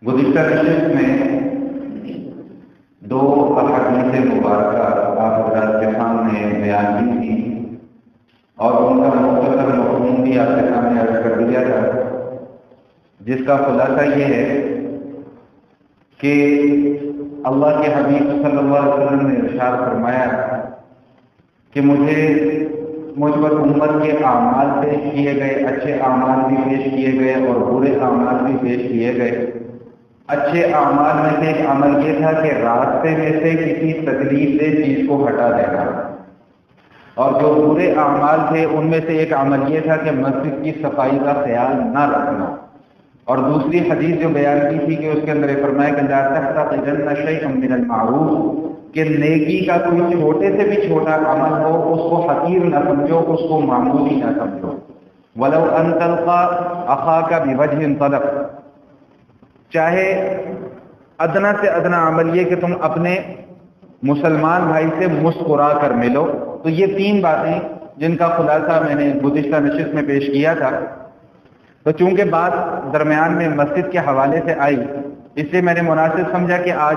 گزشتہ نشست میں دو احادیث مبارکہ آپ حضرات کے سامنے بیان کی تھی اور ان کا مختصر مفہوم بھی آپ کے سامنے عرض کر دیا تھا، جس کا خلاصہ یہ ہے کہ اللہ کے حبیب صلی اللہ علیہ وسلم نے ارشاد فرمایا کہ مجھ پر امت کے اعمال پیش کیے گئے، اچھے اعمال بھی پیش کیے گئے اور برے اعمال بھی پیش کیے گئے۔ اچھے اعمال میں سے ایک عمل یہ تھا کہ راستے میں سے کسی تکلیف دہ چیز کو ہٹا دینا، اور جو برے اعمال تھے ان میں سے ایک عمل یہ تھا کہ مسجد کی صفائی کا خیال نہ رکھنا۔ اور دوسری حدیث جو بیان کی تھی کہ اس کے اندر یہ فرمایا کہ لا تحتقرن شیئا من المعروف، کہ نیکی کا کوئی چھوٹے سے بھی چھوٹا عمل ہو اس کو حقیر نہ سمجھو، اس کو معمولی نہ سمجھو۔ ولو ان تلقى اخاك بوجه طلق، چاہے ادنا سے ادنا عمل یہ کہ تم اپنے مسلمان بھائی سے مسکرا کر ملو۔ تو یہ تین باتیں جن کا خلاصہ میں نے گزشتہ نشست میں پیش کیا تھا، تو چونکہ بات درمیان میں مسجد کے حوالے سے آئی، اس لیے میں نے مناسب سمجھا کہ آج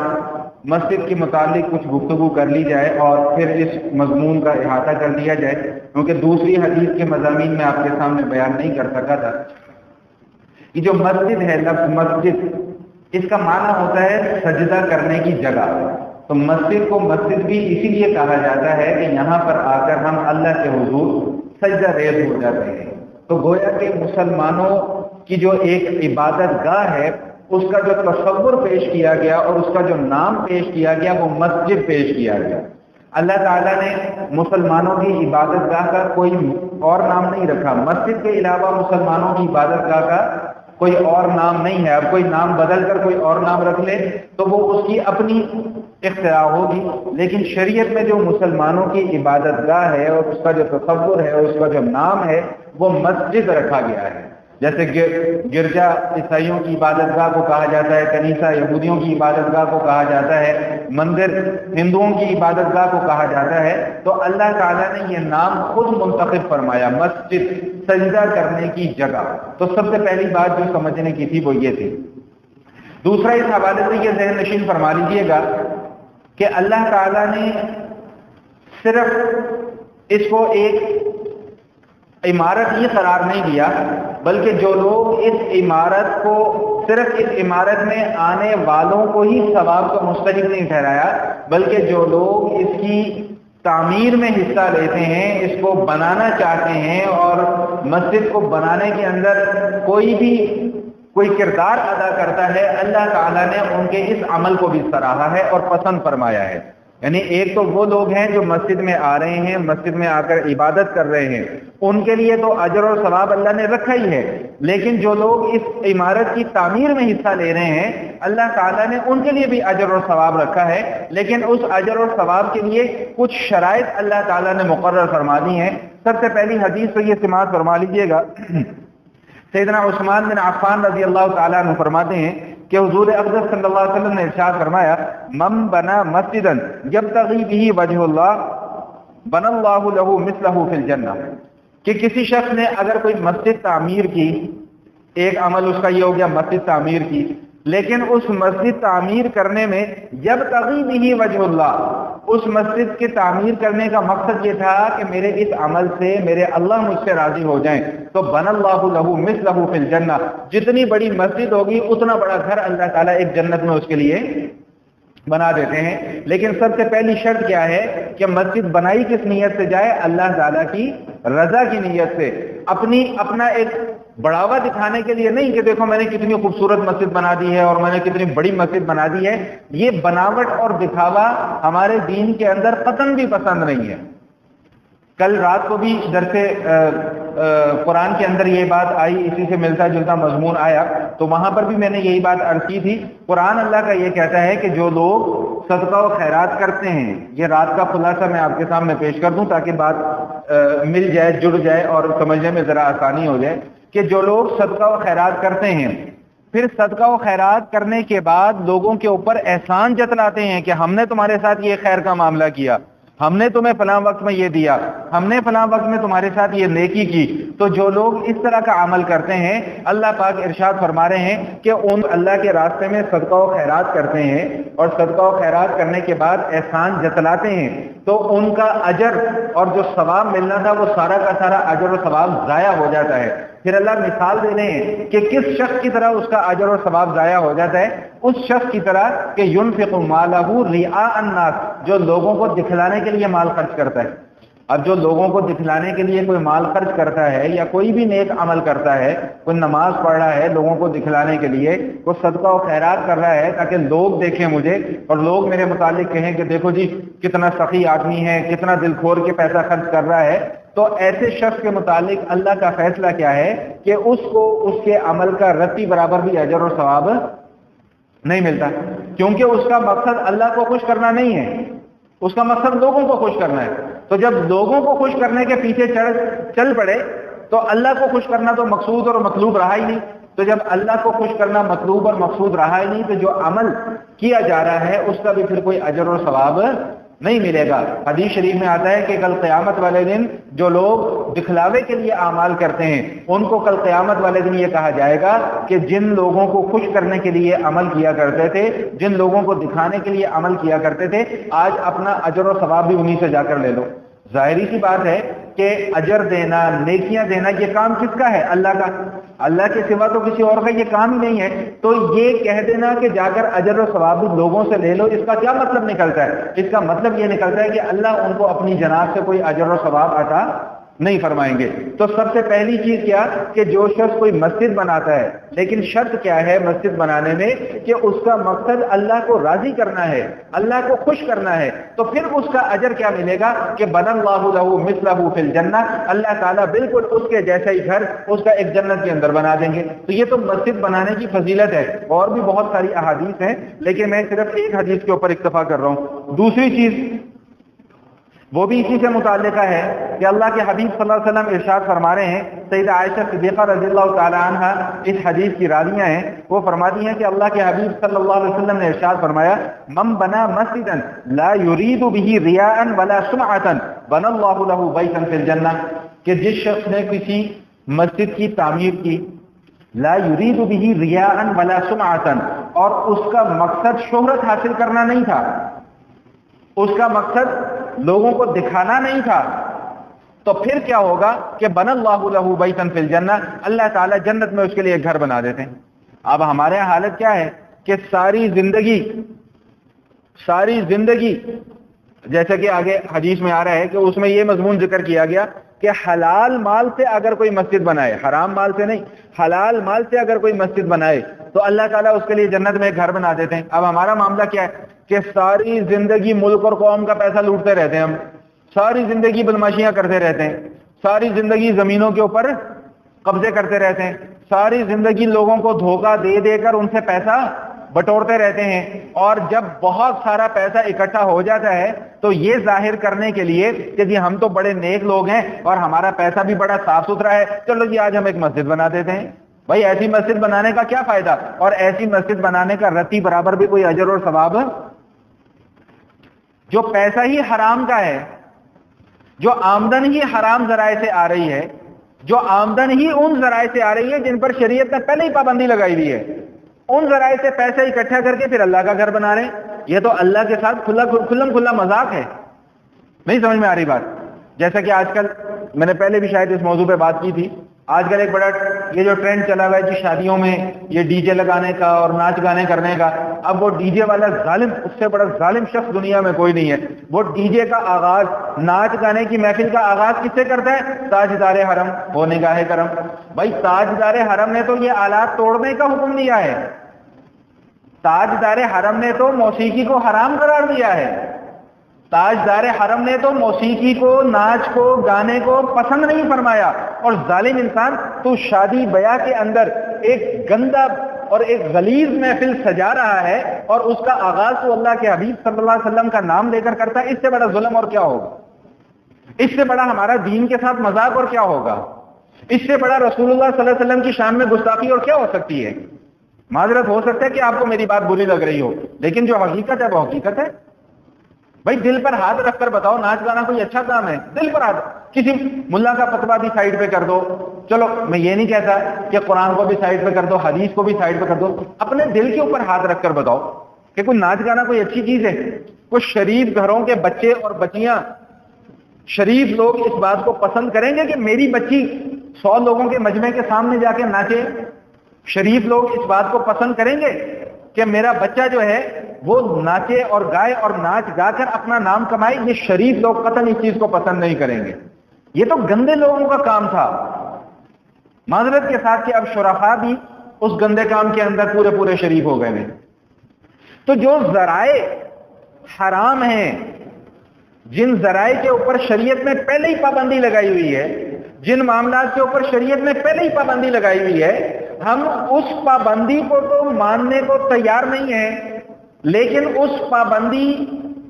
مسجد کے متعلق کچھ گفتگو کر لی جائے اور پھر اس مضمون کا احاطہ کر دیا جائے، کیونکہ دوسری حدیث کے مضامین میں آپ کے سامنے بیان نہیں کر سکا تھا۔ یہ جو مسجد ہے، لفظ مسجد، اس کا معنی ہوتا ہے سجدہ کرنے کی جگہ۔ تو مسجد کو مسجد بھی اسی لیے کہا جاتا ہے کہ یہاں پر آ کر ہم اللہ کے حضور سجدہ ریز ہو جاتے ہیں۔ تو گویا کہ مسلمانوں کی جو ایک عبادت گاہ ہے، اس کا جو تصور پیش کیا گیا اور اس کا جو نام پیش کیا گیا وہ مسجد پیش کیا گیا۔ اللہ تعالیٰ نے مسلمانوں کی عبادت گاہ کا کوئی اور نام نہیں رکھا۔ مسجد کے علاوہ مسلمانوں کی عبادت گاہ کا کوئی اور نام نہیں ہے۔ اب کوئی نام بدل کر کوئی اور نام رکھ لے تو وہ اس کی اپنی اختراع ہوگی، لیکن شریعت میں جو مسلمانوں کی عبادت گاہ ہے اور اس کا جو تصور ہے اور اس کا جو نام ہے وہ مسجد رکھا گیا ہے۔ جیسے گرجا عیسائیوں کی عبادت گاہ کو کہا جاتا ہے، کنیسہ یہودیوں کی عبادت گاہ کو کہا جاتا ہے، مندر ہندوؤں کی عبادت گاہ کو کہا جاتا ہے۔ تو اللہ تعالیٰ نے یہ نام خود منتخب فرمایا، مسجد، سجدہ کرنے کی جگہ۔ تو سب سے پہلی بات جو سمجھنے کی تھی وہ یہ تھی۔ دوسرا اس حوالے سے یہ ذہن نشین فرما لیجیے گا کہ اللہ تعالیٰ نے صرف اس کو ایک عمارت یہ قرار نہیں دیا، بلکہ جو لوگ اس عمارت کو صرف اس عمارت میں آنے والوں کو ہی ثواب کا مستحق نہیں ٹھہرایا، بلکہ جو لوگ اس کی تعمیر میں حصہ لیتے ہیں، اس کو بنانا چاہتے ہیں اور مسجد کو بنانے کے اندر کوئی کردار ادا کرتا ہے، اللہ تعالیٰ نے ان کے اس عمل کو بھی سراہا ہے اور پسند فرمایا ہے۔ یعنی ایک تو وہ لوگ ہیں جو مسجد میں آ رہے ہیں، مسجد میں آ کر عبادت کر رہے ہیں، ان کے لیے تو اجر اور ثواب اللہ نے رکھا ہی ہے، لیکن جو لوگ اس عمارت کی تعمیر میں حصہ لے رہے ہیں اللہ تعالیٰ نے ان کے لیے بھی اجر اور ثواب رکھا ہے، لیکن اس اجر اور ثواب کے لیے کچھ شرائط اللہ تعالیٰ نے مقرر فرما دی ہیں۔ سب سے پہلی حدیث تو یہ سماعت فرما لیجئے گا، سیدنا عثمان بن عفان رضی اللہ تعالیٰ عنہ فرماتے ہیں کہ حضور اقدس صلی اللہ علیہ وسلم نے ارشاد فرمایا، من بنا مسجدا یبتغی بہ وجہ اللہ بنى اللہ لہ مثلہ فی الجنہ، کہ کسی شخص نے اگر کوئی مسجد تعمیر کی، ایک عمل اس کا یہ ہو گیا مسجد تعمیر کی، لیکن اس مسجد تعمیر کرنے میں یبتغی بہ وجہ اللہ، اس مسجد کے تعمیر کرنے کا مقصد یہ تھا کہ میرے اس عمل سے میرے اللہ مجھ سے راضی ہو جائیں، تو بنى اللہ لہ مثلہ فی الجنہ، جتنی بڑی مسجد ہوگی اتنا بڑا گھر اللہ تعالیٰ ایک جنت میں اس کے لیے بنا دیتے ہیں۔ لیکن سب سے پہلی شرط کیا ہے کہ مسجد بنائی کس نیت سے جائے؟ اللہ تعالیٰ کی رضا کی نیت سے، اپنا ایک بڑھاوا دکھانے کے لیے نہیں کہ دیکھو میں نے کتنی خوبصورت مسجد بنا دی ہے اور میں نے کتنی بڑی مسجد بنا دی ہے۔ یہ بناوٹ اور دکھاوا ہمارے دین کے اندر قطعاً بھی پسند نہیں ہے۔ کل رات کو بھی درس قرآن کے اندر یہ بات آئی، اسی سے ملتا جلتا مضمون آیا، تو وہاں پر بھی میں نے یہی بات عرض کی تھی۔ قرآن اللہ کا یہ کہتا ہے کہ جو لوگ صدقہ و خیرات کرتے ہیں، یہ رات کا خلاصہ میں آپ کے سامنے پیش کر دوں تاکہ بات مل جائے، جڑ جائے اور سمجھنے میں ذرا آسانی ہو جائے، کہ جو لوگ صدقہ و خیرات کرتے ہیں، پھر صدقہ و خیرات کرنے کے بعد لوگوں کے اوپر احسان جتلاتے ہیں کہ ہم نے تمہارے ساتھ یہ خیر کا معاملہ کیا، ہم نے تمہیں فلاں وقت میں یہ دیا، ہم نے فلاں وقت میں تمہارے ساتھ یہ نیکی کی۔ تو جو لوگ اس طرح کا عمل کرتے ہیں، اللہ پاک ارشاد فرما رہے ہیں کہ ان اللہ کے راستے میں صدقہ و خیرات کرتے ہیں اور صدقہ و خیرات کرنے کے بعد احسان جتلاتے ہیں، تو ان کا اجر اور جو ثواب ملنا تھا وہ سارا کا سارا اجر و ثواب ضائع ہو جاتا ہے۔ پھر اللہ مثال دے رہے ہیں کہ کس شخص کی طرح اس کا اجر اور ثواب ضائع ہو جاتا ہے، اس شخص کی طرح کہ ينفق مالہ رئاء الناس، جو لوگوں کو دکھلانے کے لیے مال خرچ کرتا ہے۔ اب جو لوگوں کو دکھلانے کے لیے کوئی مال خرچ کرتا ہے یا کوئی بھی نیک عمل کرتا ہے، کوئی نماز پڑھ رہا ہے لوگوں کو دکھلانے کے لیے، کوئی صدقہ و خیرات کر رہا ہے تاکہ لوگ دیکھیں مجھے اور لوگ میرے متعلق کہیں کہ دیکھو جی کتنا سخی آدمی ہے، کتنا دل کھور کے پیسہ خرچ کر رہا ہے، تو ایسے شخص کے متعلق اللہ کا فیصلہ کیا ہے کہ اس کو اس کے عمل کا رتی برابر بھی اجر اور ثواب نہیں ملتا، کیونکہ اس کا مقصد اللہ کو خوش کرنا نہیں ہے، اس کا مقصد لوگوں کو خوش کرنا ہے۔ تو جب لوگوں کو خوش کرنے کے پیچھے چل پڑے تو اللہ کو خوش کرنا تو مقصود اور مطلوب رہا ہی نہیں۔ تو جب اللہ کو خوش کرنا مطلوب اور مقصود رہا ہی نہیں تو جو عمل کیا جا رہا ہے اس کا بھی پھر کوئی اجر اور ثواب نہیں ملے گا۔ حدیث شریف میں آتا ہے کہ کل قیامت والے دن جو لوگ دکھلاوے کے لیے اعمال کرتے ہیں ان کو کل قیامت والے دن یہ کہا جائے گا کہ جن لوگوں کو خوش کرنے کے لیے عمل کیا کرتے تھے، جن لوگوں کو دکھانے کے لیے عمل کیا کرتے تھے، آج اپنا اجر و ثواب بھی انہی سے جا کر لے لو۔ ظاہری سی بات ہے کہ اجر دینا، نیکیاں دینا، یہ کام کس کا ہے؟ اللہ کا۔ اللہ کے سوا تو کسی اور کا یہ کام ہی نہیں ہے۔ تو یہ کہہ دینا کہ جا کر اجر و ثواب بھی لوگوں سے لے لو، اس کا کیا مطلب نکلتا ہے؟ اس کا مطلب یہ نکلتا ہے کہ اللہ ان کو اپنی جناب سے کوئی اجر و ثواب عطا نہیں فرمائیں گے۔ تو سب سے پہلی چیز کیا کہ جو شخص کوئی مسجد بناتا ہے، لیکن شرط کیا ہے مسجد بنانے میں کہ اس کا مقصد اللہ کو راضی کرنا ہے، اللہ کو خوش کرنا ہے، تو پھر اس کا اجر کیا ملے گا کہ بنى اللہ لہ مثلہ فی الجنہ، اللہ تعالیٰ بالکل اس کے جیسا ہی گھر اس کا ایک جنت کے اندر بنا دیں گے۔ تو یہ تو مسجد بنانے کی فضیلت ہے، اور بھی بہت ساری احادیث ہیں لیکن میں صرف ایک حدیث کے اوپر اکتفا کر رہا ہوں۔ دوسری چیز وہ بھی اسی سے متعلقہ ہے کہ اللہ کے حبیب صلی اللہ علیہ وسلم ارشاد فرما رہے ہیں، سیدہ عائشہ صدیقہ رضی اللہ تعالی عنہا اس حدیث کی راویہ ہیں، وہ فرماتی ہیں کہ اللہ کے حبیب صلی اللہ علیہ وسلم نے ارشاد فرمایا، من بنا مسجدا لا يريد به رياء ولا سمعة بنى الله له بيتا في الجنہ، کہ جس شخص نے کسی مسجد کی تعمیر کی، لا يريد به رياء ولا سمعة، اور اس کا مقصد شہرت حاصل کرنا نہیں تھا، اس کا مقصد لوگوں کو دکھانا نہیں تھا، تو پھر کیا ہوگا کہ بنى الله له بيتا في الجنہ، اللہ تعالیٰ جنت میں اس کے لیے ایک گھر بنا دیتے ہیں۔ اب ہمارے حالت کیا ہے کہ ساری زندگی جیسا کہ آگے حدیث میں آ رہا ہے کہ اس میں یہ مضمون ذکر کیا گیا کہ حلال مال سے اگر کوئی مسجد بنائے، حرام مال سے نہیں، حلال مال سے اگر کوئی مسجد بنائے تو اللہ تعالیٰ اس کے لیے جنت میں ایک گھر بنا دیتے ہیں۔ اب ہمارا معاملہ کیا ہے کہ ساری زندگی ملک اور قوم کا پیسہ لوٹتے رہتے ہیں، ہم ساری زندگی بدماشیاں کرتے رہتے ہیں، ساری زندگی زمینوں کے اوپر قبضے کرتے رہتے ہیں، ساری زندگی لوگوں کو دھوکہ دے دے کر ان سے پیسہ بٹورتے رہتے ہیں، اور جب بہت سارا پیسہ اکٹھا ہو جاتا ہے تو یہ ظاہر کرنے کے لیے کہ جی ہم تو بڑے نیک لوگ ہیں اور ہمارا پیسہ بھی بڑا صاف ستھرا ہے، چلو جی آج ہم ایک مسجد بنا دیتے ہیں۔ بھائی ایسی مسجد بنانے کا کیا فائدہ؟ اور ایسی مسجد بنانے کا رتی برابر بھی کوئی اجر اور ثواب؟ جو پیسہ ہی حرام کا ہے، جو آمدن ہی حرام ذرائع سے آ رہی ہے، جو آمدن ہی ان ذرائع سے آ رہی ہے جن پر شریعت نے پہلے ہی پابندی لگائی ہوئی ہے، ان ذرائع سے پیسہ اکٹھا کر کے پھر اللہ کا گھر بنا رہے ہیں، یہ تو اللہ کے ساتھ کھلا مذاق ہے۔ نہیں سمجھ میں آ رہی بات؟ جیسا کہ آج کل میں نے پہلے بھی شاید اس موضوع پہ بات کی تھی، آج کل ایک بڑا یہ جو ٹرینڈ چلا ہوا ہے جی شادیوں میں یہ ڈی جے لگانے کا اور ناچ گانے کرنے کا، اب وہ ڈی جے والا ظالم، اس سے بڑا ظالم شخص دنیا میں کوئی نہیں ہے۔ وہ ڈی جے کا آغاز، ناچ گانے کی محفل کا آغاز کس سے کرتا ہے؟ تاجدار حرم و نگاہ کرم۔ بھائی تاجدار حرم نے تو یہ آلات توڑنے کا حکم دیا ہے، تاجدار حرم نے تو موسیقی کو حرام قرار دیا ہے، تاجدار حرم نے تو موسیقی کو، ناچ کو، گانے کو پسند نہیں فرمایا، اور ظالم انسان تو شادی بیاہ کے اندر ایک گندا اور ایک غلیظ محفل سجا رہا ہے اور اس کا آغاز تو اللہ کے حبیب صلی اللہ علیہ وسلم کا نام لے کر کرتا ہے۔ اس سے بڑا ظلم اور کیا ہوگا؟ اس سے بڑا ہمارا دین کے ساتھ مذاق اور کیا ہوگا؟ اس سے بڑا رسول اللہ صلی اللہ علیہ وسلم کی شان میں گستاخی اور کیا ہو سکتی ہے؟ معذرت ہو سکتا ہے کہ آپ کو میری بات بری لگ رہی ہو، لیکن جو حقیقت ہے وہ حقیقت ہے۔ بھائی دل پر ہاتھ رکھ کر بتاؤ ناچ گانا کوئی اچھا کام ہے؟ دل پر ہاتھ، کسی ملا کا فتوا بھی سائڈ پہ کر دو، چلو میں یہ نہیں کہتا کہ قرآن کو بھی سائڈ پہ کر دو، حدیث کو بھی سائڈ پہ کر دو، اپنے دل کے اوپر ہاتھ رکھ کر بتاؤ کہ کوئی ناچ گانا کوئی اچھی چیز ہے؟ کوئی شریف گھروں کے بچے اور بچیاں، شریف لوگ اس بات کو پسند کریں گے کہ میری بچی 100 لوگوں کے مجمع کے سامنے جا کے ناچے؟ شریف لوگ اس بات کو پسند کریں گے کہ میرا بچہ جو ہے وہ ناچے اور گائے اور ناچ گا کر اپنا نام کمائے؟ یہ شریف لوگ قطعاً اس چیز کو پسند نہیں کریں گے. یہ تو گندے لوگوں کا کام تھا. معذرت کے ساتھ کہ اب شرفاء بھی اس گندے کام کے اندر پورے پورے شریف ہو گئے ہیں. تو جو ذرائع حرام ہیں، جن ذرائع کے اوپر شریعت میں پہلے ہی پابندی لگائی ہوئی ہے، جن معاملات کے اوپر شریعت میں پہلے ہی پابندی لگائی ہوئی ہے، ہم اس پابندی کو تو ماننے کو تیار نہیں ہیں، لیکن اس پابندی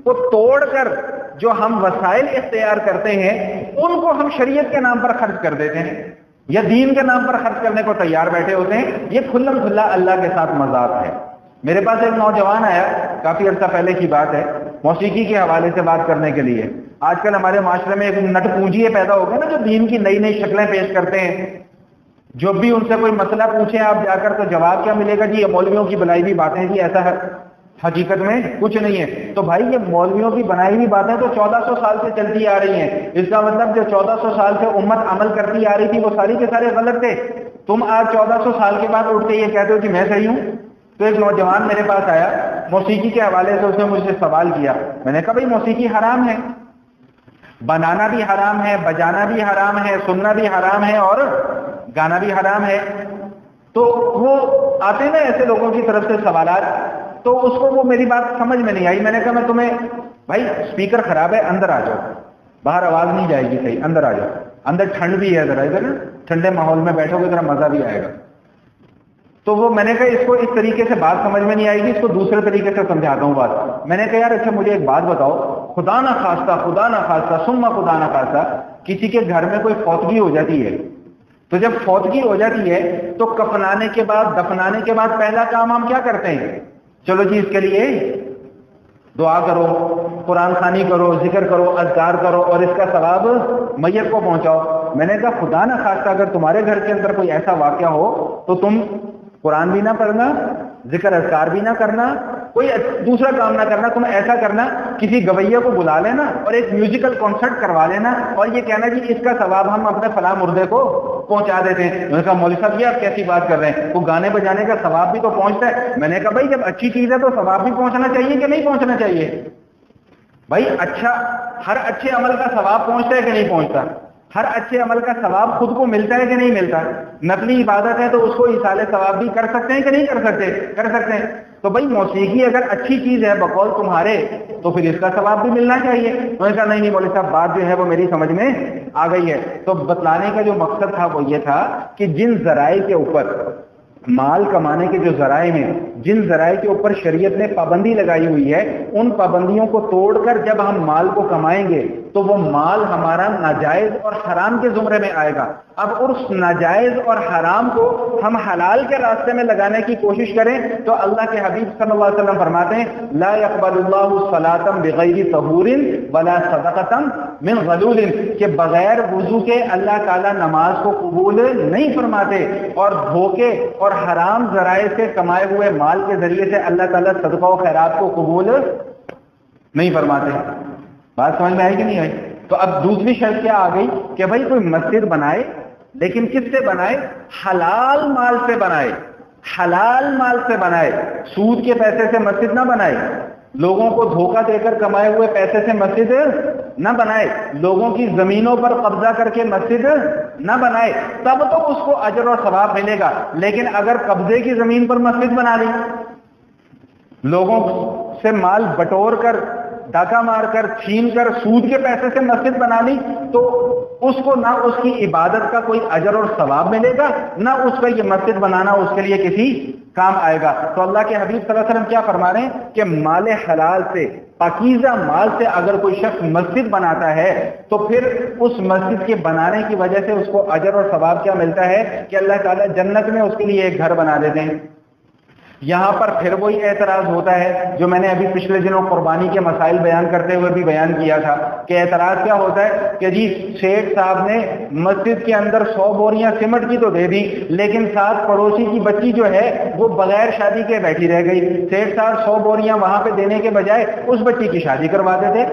کو توڑ کر جو ہم وسائل اختیار کرتے ہیں ان کو ہم شریعت کے نام پر خرچ کر دیتے ہیں یا دین کے نام پر خرچ کرنے کو تیار بیٹھے ہوتے ہیں. یہ کھلم کھلا اللہ کے ساتھ مذاق ہے. میرے پاس ایک نوجوان آیا، کافی عرصہ پہلے کی بات ہے، موسیقی کے حوالے سے بات کرنے کے لیے. آج کل ہمارے معاشرے میں ایک نٹ پونجی پیدا ہو گیا نا، جو دین کی نئی نئی شکلیں پیش کرتے ہیں. جو بھی ان سے کوئی مسئلہ پوچھیں آپ جا کر تو جواب کیا ملے گا؟ جی یہ مولویوں کی بنائی ہوئی باتیں، جی ایسا ہے، حقیقت میں کچھ نہیں ہے. تو بھائی یہ مولویوں کی بنائی ہوئی باتیں تو 1400 سال سے چلتی آ رہی ہیں. اس کا مطلب جو 1400 سال سے امت عمل کرتی آ رہی تھی وہ ساری کے سارے غلط تھے. تم آج 1400 سال کے بعد اٹھ کے یہ کہتے ہو کہ میں صحیح ہوں. تو ایک نوجوان میرے پاس آیا، موسیقی کے حوالے سے اس نے مجھ سے سوال کیا. میں نے کہا بھائی موسیقی حرام ہے، بنانا بھی حرام ہے، بجانا بھی حرام ہے، سننا بھی حرام ہے اور گانا بھی حرام ہے. تو وہ آتے نا ایسے لوگوں کی طرف سے سوالات، تو اس کو وہ میری بات سمجھ میں نہیں آئی. میں نے کہا میں تمہیں، بھائی اسپیکر خراب ہے، اندر آ جاؤ، باہر آواز نہیں جائے گی صحیح، اندر آ جاؤ. اندر ٹھنڈ بھی ہے، ذرا ادھر ٹھنڈے ماحول میں بیٹھو گے ذرا مزہ بھی آئے گا. تو وہ میں نے کہا اس کو اس طریقے سے بات سمجھ میں نہیں آئے گی، اس کو دوسرے طریقے سے سمجھاتا ہوں بات. میں نے کہا یار اچھا مجھے ایک بات بتاؤ، خدا نہ خواستہ ثم خدا نہ خواستہ کسی کے گھر میں کوئی فوتگی ہو جاتی ہے، تو جب فوتگی ہو جاتی ہے تو کفنانے کے بعد، دفنانے کے بعد پہلا کام ہم کیا کرتے ہیں؟ چلو جی اس کے لیے دعا کرو، قرآن خوانی کرو، ذکر کرو، اذکار کرو اور اس کا ثواب میت کو پہنچاؤ. میں نے کہا خدا نہ خواستہ اگر تمہارے گھر کے اندر کوئی ایسا واقعہ ہو تو تم قرآن بھی نہ پڑھنا، ذکر اذکار بھی نہ کرنا، کوئی دوسرا کام نہ کرنا، تم ایسا کرنا کسی گویے کو بلا لینا اور ایک میوزیکل کنسرٹ کروا لینا اور یہ کہنا جی اس کا ثواب ہم اپنے فلاں مردے کو پہنچا دیتے ہیں. میں نے کہا مولوی صاحب یہ آپ کیسی بات کر رہے ہیں؟ وہ گانے بجانے کا ثواب بھی تو پہنچتا ہے. میں نے کہا بھائی جب اچھی چیز ہے تو ثواب بھی پہنچنا چاہیے کہ نہیں پہنچنا چاہیے؟ بھائی اچھا، ہر اچھے عمل کا ثواب پہنچتا ہے کہ نہیں پہنچتا؟ ہر اچھے عمل کا ثواب خود کو ملتا ہے کہ نہیں ملتا؟ نقلی عبادت ہے تو اس کو ایصال ثواب بھی کر سکتے ہیں کہ نہیں کر سکتے؟ کر سکتے ہیں. تو بھائی موسیقی اگر اچھی چیز ہے بقول تمہارے تو پھر اس کا ثواب بھی ملنا چاہیے. میں نے کہا نہیں مولوی صاحب بات جو ہے وہ میری سمجھ میں آ گئی ہے. تو بتلانے کا جو مقصد تھا وہ یہ تھا کہ جن ذرائع کے اوپر، مال کمانے کے جو ذرائع ہیں، جن ذرائع کے اوپر شریعت نے پابندی لگائی ہوئی ہے، ان پابندیوں کو توڑ کر جب ہم مال کو کمائیں گے تو وہ مال ہمارا ناجائز اور حرام کے زمرے میں آئے گا. اب اس ناجائز اور حرام کو ہم حلال کے راستے میں لگانے کی کوشش کریں تو اللہ کے حبیب صلی اللہ علیہ وسلم فرماتے ہیں لا يقبل اللہ صلاۃ بغیر طہور ولا صدقۃ من غلول، کہ بغیر وضو کے اللہ تعالیٰ نماز کو قبول نہیں فرماتے اور دھوکے اور حرام ذرائع سے کمائے ہوئے مال کے ذریعے سے اللہ تعالیٰ صدقہ و خیرات کو قبول نہیں فرماتے. بات سمجھ میں آئی کہ نہیں آئی؟ تو اب دوسری شرط کیا آ گئی کہ بھائی کوئی مسجد بنائے، لیکن کس سے بنائے؟ حلال مال سے بنائے. حلال مال سے بنائے، سود کے پیسے سے مسجد نہ بنائے، لوگوں کو دھوکہ دے کر کمائے ہوئے پیسے سے مسجد نہ بنائے، لوگوں کی زمینوں پر قبضہ کر کے مسجد نہ بنائے. تب تو اس کو اجر اور ثواب ملے گا. لیکن اگر قبضے کی زمین پر مسجد بنا لی، لوگوں سے مال بٹور کر، ڈاکہ مار کر، چھین کر، سود کے پیسے سے مسجد بنا لی، تو اس کو نہ اس کی عبادت کا کوئی اجر اور ثواب ملے گا، نہ اس کا یہ مسجد بنانا اس کے لیے کسی کام آئے گا. تو اللہ کے حبیب صلی اللہ علیہ وسلم کیا فرما رہے ہیں کہ مال حلال سے، پاکیزہ مال سے اگر کوئی شخص مسجد بناتا ہے تو پھر اس مسجد کے بنانے کی وجہ سے اس کو اجر اور ثواب کیا ملتا ہے کہ اللہ تعالیٰ جنت میں اس کے لیے ایک گھر بنا دیتے ہیں. یہاں پر پھر وہی اعتراض ہوتا ہے جو میں نے ابھی پچھلے دنوں قربانی کے مسائل بیان کرتے ہوئے بھی بیان کیا تھا کہ اعتراض کیا ہوتا ہے کہ جی شیخ صاحب نے مسجد کے اندر 100 بوریاں سمٹ کی تو دے دی، لیکن ساتھ پڑوسی کی بچی جو ہے وہ بغیر شادی کے بیٹھی رہ گئی، شیخ صاحب 100 بوریاں وہاں پہ دینے کے بجائے اس بچی کی شادی کروا دیتے۔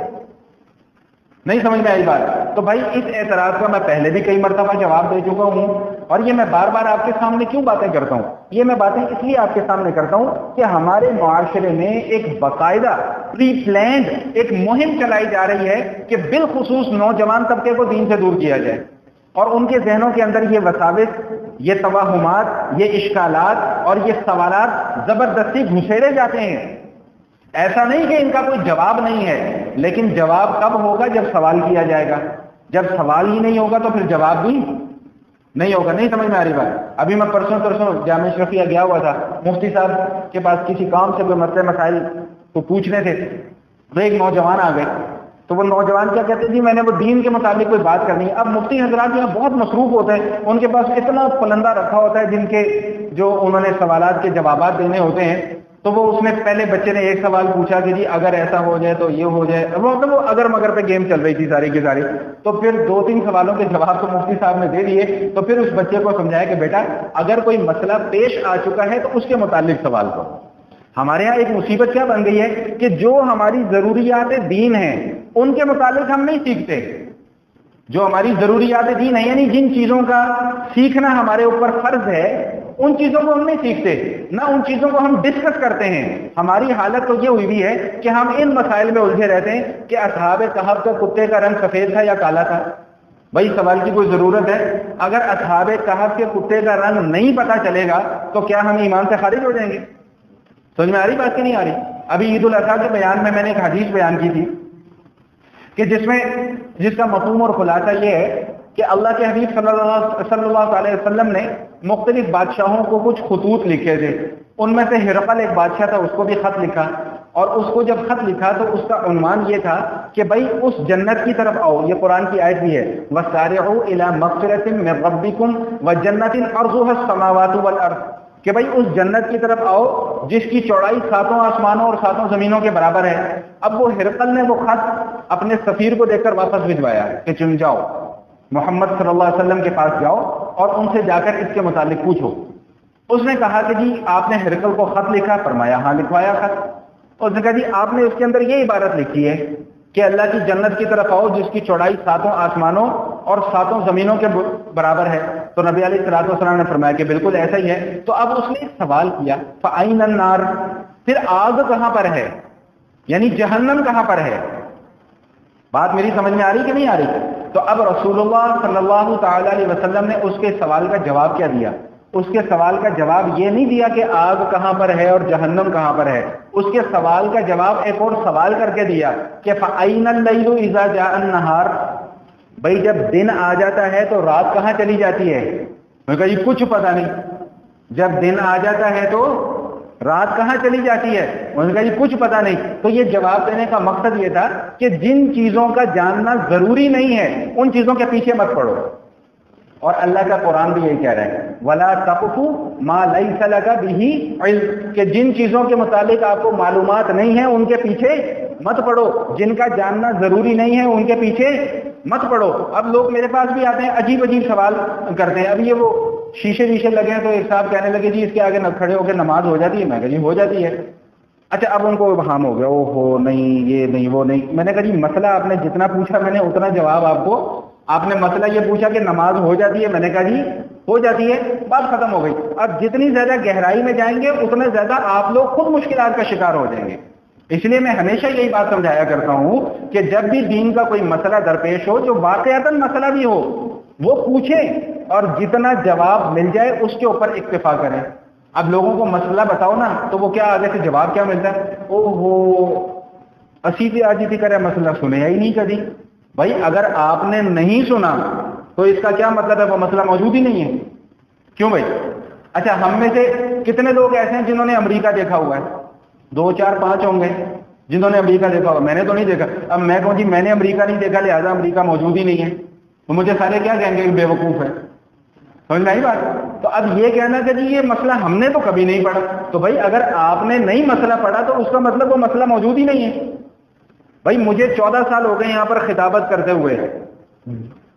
نہیں سمجھ میں آئی بات؟ تو بھائی اس اعتراض کا میں پہلے بھی کئی مرتبہ جواب دے چکا ہوں، اور یہ میں بار بار آپ کے سامنے کیوں باتیں کرتا ہوں؟ یہ میں باتیں اس لیے آپ کے سامنے کرتا ہوں کہ ہمارے معاشرے میں ایک باقاعدہ پری پلانڈ ایک مہم چلائی جا رہی ہے کہ بالخصوص نوجوان طبقے کو دین سے دور کیا جائے، اور ان کے ذہنوں کے اندر یہ وساوس، یہ توہمات، یہ اشکالات اور یہ سوالات زبردستی گھسیڑے جاتے ہیں۔ ایسا نہیں کہ ان کا کوئی جواب نہیں ہے، لیکن جواب کب ہوگا؟ جب سوال کیا جائے گا۔ جب سوال ہی نہیں ہوگا تو پھر جواب بھی نہیں ہوگا۔ نہیں سمجھ میں آ رہی بات؟ ابھی میں پرسوں جامعہ اشرفیہ گیا ہوا تھا، مفتی صاحب کے پاس کسی کام سے کوئی مسئلے مسائل کو پوچھنے تھے، تو ایک نوجوان آ گئے، تو وہ نوجوان کیا کہتے جی میں نے وہ دین کے متعلق کوئی بات کرنی ہے۔ اب مفتی حضرات یہاں بہت مصروف ہوتے ہیں، ان کے پاس اتنا پلندہ رکھا ہوتا ہے جن کے جو انہوں نے سوالات کے جوابات دینے ہوتے ہیں، تو وہ اس میں پہلے بچے نے ایک سوال پوچھا کہ جی اگر ایسا ہو جائے تو یہ ہو جائے، وہ اگر مگر پہ گیم چل رہی تھی ساری کی ساری، تو پھر 2-3 سوالوں کے جواب تو مفتی صاحب نے دے دیے، تو پھر اس بچے کو سمجھایا کہ بیٹا اگر کوئی مسئلہ پیش آ چکا ہے تو اس کے متعلق سوال کرو۔ ہمارے ہاں ایک مصیبت کیا بن گئی ہے کہ جو ہماری ضروریات دین ہیں ان کے متعلق ہم نہیں سیکھتے۔ جو ہماری ضروریات دین ہیں، یعنی جن چیزوں کا سیکھنا ہمارے اوپر فرض ہے، ان چیزوں کو ہم نہیں سیکھتے، نہ ان چیزوں کو ہم ڈسکس کرتے ہیں۔ ہماری حالت تو یہ ہوئی بھی ہے کہ ہم ان مسائل میں الجھے رہتے ہیں کہ اصحاب کہف کا کتے کا رنگ سفید تھا یا کالا تھا۔ بھائی سوال کی کوئی ضرورت ہے؟ اگر اصحاب کہف کے کتے کا رنگ نہیں پتا چلے گا تو کیا ہم ایمان سے خارج ہو جائیں گے؟ سمجھ میں آ رہی بات کہ نہیں آ رہی؟ ابھی عید الاضحیٰ کے بیان میں نے ایک حدیث بیان کی تھی کہ جس کا مفہوم اور خلاصہ یہ ہے کہ اللہ کے حبیب صلی اللہ علیہ وسلم نے مختلف بادشاہوں کو کچھ خطوط لکھے تھے۔ ان میں سے ہرقل ایک بادشاہ تھا، اس کو بھی خط لکھا، اور اس کو جب خط لکھا تو اس کا عنوان یہ تھا کہ بھائی اس جنت کی طرف آؤ، یہ قرآن کی آیت بھی ہے، وَسَارِعُوا إِلَىٰ مَغْفِرَةٍ مِّن رَّبِّكُمْ وَجَنَّةٍ عَرْضُهَا السَّمَاوَاتُ وَالْأَرْضُ، کہ بھائی اس جنت کی طرف آؤ جس کی چوڑائی 7 آسمانوں اور 7 زمینوں کے برابر ہے۔ اب وہ ہرقل نے وہ خط اپنے سفیر کو دیکھ کر واپس بھجوایا کہ تم جاؤ محمد صلی اللہ علیہ وسلم کے پاس جاؤ اور ان سے جا کر اس کے متعلق پوچھو۔ اس نے کہا کہ جی آپ نے ہرقل کو خط لکھا؟ فرمایا ہاں لکھوایا خط۔ اس نے کہا جی آپ نے اس کے اندر یہ عبارت لکھی ہے کہ اللہ کی جنت کی طرف آؤ جس کی چوڑائی 7 آسمانوں اور 7 زمینوں کے برابر ہے۔ تو نبی علیہ الصلوۃ والسلام نے فرمایا کہ بالکل ایسا ہی ہے۔ تو اب اس نے سوال کیا فَأَيْنَ النَّارُ، پھر آگ کہاں پر ہے، یعنی جہنم کہاں پر ہے؟ بات میری سمجھ میں آ رہی کہ نہیں آ رہی؟ تو اب رسول اللہ صلی اللہ تعالی علیہ وسلم نے اس کے سوال کا جواب کیا دیا؟ اس کے سوال کا جواب یہ نہیں دیا کہ آگ کہاں پر ہے اور جہنم کہاں پر ہے، اس کے سوال کا جواب ایک اور سوال کر کے دیا کہ فَأَيْنَ اللَّيْلُ إِذَا جَاءَ النَّهَارُ، بھائی جب دن آ جاتا ہے تو رات کہاں چلی جاتی ہے؟ میں کہا جی کچھ پتہ نہیں۔ جب دن آ جاتا ہے تو رات کہاں چلی جاتی ہے؟ انہوں نے کہا جی کچھ پتہ نہیں۔ تو یہ جواب دینے کا مقصد یہ تھا کہ جن چیزوں کا جاننا ضروری نہیں ہے ان چیزوں کے پیچھے مت پڑو، اور اللہ کا قرآن بھی یہی کہہ رہا ہے وَلَا تَقْفُ مَا لَيْسَ لَكَ بِهِ عِلْمٌ، کہ جن چیزوں کے متعلق آپ کو معلومات نہیں ہیں ان کے پیچھے مت پڑو، جن کا جاننا ضروری نہیں ہے ان کے پیچھے مت پڑو۔ اب لوگ میرے پاس بھی آتے ہیں عجیب عجیب سوال کرتے ہیں۔ اب یہ وہ شیشے لگے ہیں تو ایک صاحب کہنے لگے جی اس کے آگے کھڑے ہو کے نماز ہو جاتی ہے؟ میں کہا جی ہو جاتی ہے۔ اچھا اب ان کو ابہام ہو گیا، او ہو نہیں یہ نہیں وہ نہیں۔ میں نے کہا جی مسئلہ آپ نے جتنا پوچھا میں نے اتنا جواب آپ نے مسئلہ یہ پوچھا کہ نماز ہو جاتی ہے، میں نے کہا جی ہو جاتی ہے، بات ختم ہو گئی۔ اب جتنی زیادہ گہرائی میں جائیں گے اتنے زیادہ آپ لوگ خود مشکلات کا شکار ہو جائیں گے۔ اس لیے میں ہمیشہ یہی بات سمجھایا کرتا ہوں کہ جب بھی دین کا کوئی مسئلہ درپیش ہو جو واقعتاً مسئلہ بھی ہو وہ پوچھیں اور جتنا جواب مل جائے اس کے اوپر اکتفا کریں۔ اب لوگوں کو مسئلہ بتاؤ نا تو وہ کیا آگے سے جواب کیا ملتا ہے؟ او ہو اسی پہ آج ہی کرے مسئلہ سنے ہی نہیں کبھی۔ بھائی اگر آپ نے نہیں سنا تو اس کا کیا مطلب ہے وہ مسئلہ موجود ہی نہیں ہے؟ کیوں بھائی؟ اچھا ہم میں سے کتنے لوگ ایسے ہیں جنہوں نے امریکہ دیکھا ہوا ہے؟ 2 4 5 ہوں گے جنہوں نے امریکہ دیکھا ہوا۔ میں نے تو نہیں دیکھا۔ اب میں کہوں جی میں نے امریکہ نہیں دیکھا لہٰذا امریکہ موجود ہی نہیں ہے، تو مجھے سارے کیا کہیں گے کہ بے وقوف ہے۔ سمجھ میں آئی بات؟ تو اب یہ کہنا کہ جی یہ مسئلہ ہم نے تو کبھی نہیں پڑھا، تو بھائی اگر آپ نے نہیں مسئلہ پڑھا تو اس کا مطلب وہ مسئلہ موجود ہی نہیں ہے. بھائی مجھے 14 سال ہو گئے یہاں پر خطابت کرتے ہوئے.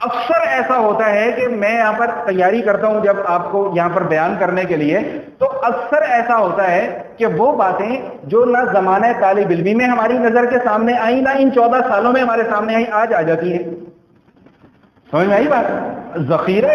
اکثر ایسا ہوتا ہے کہ میں یہاں پر تیاری کرتا ہوں جب آپ کو یہاں پر بیان کرنے کے لیے، تو اکثر ایسا ہوتا ہے کہ وہ باتیں جو نہ زمانہ طالب علمی میں ہماری نظر کے سامنے آئی، نہ ان 14 سالوں میں ہمارے سامنے آئی، آج آ جاتی ہیں. سمجھ میں آئی بات؟ ذخیرہ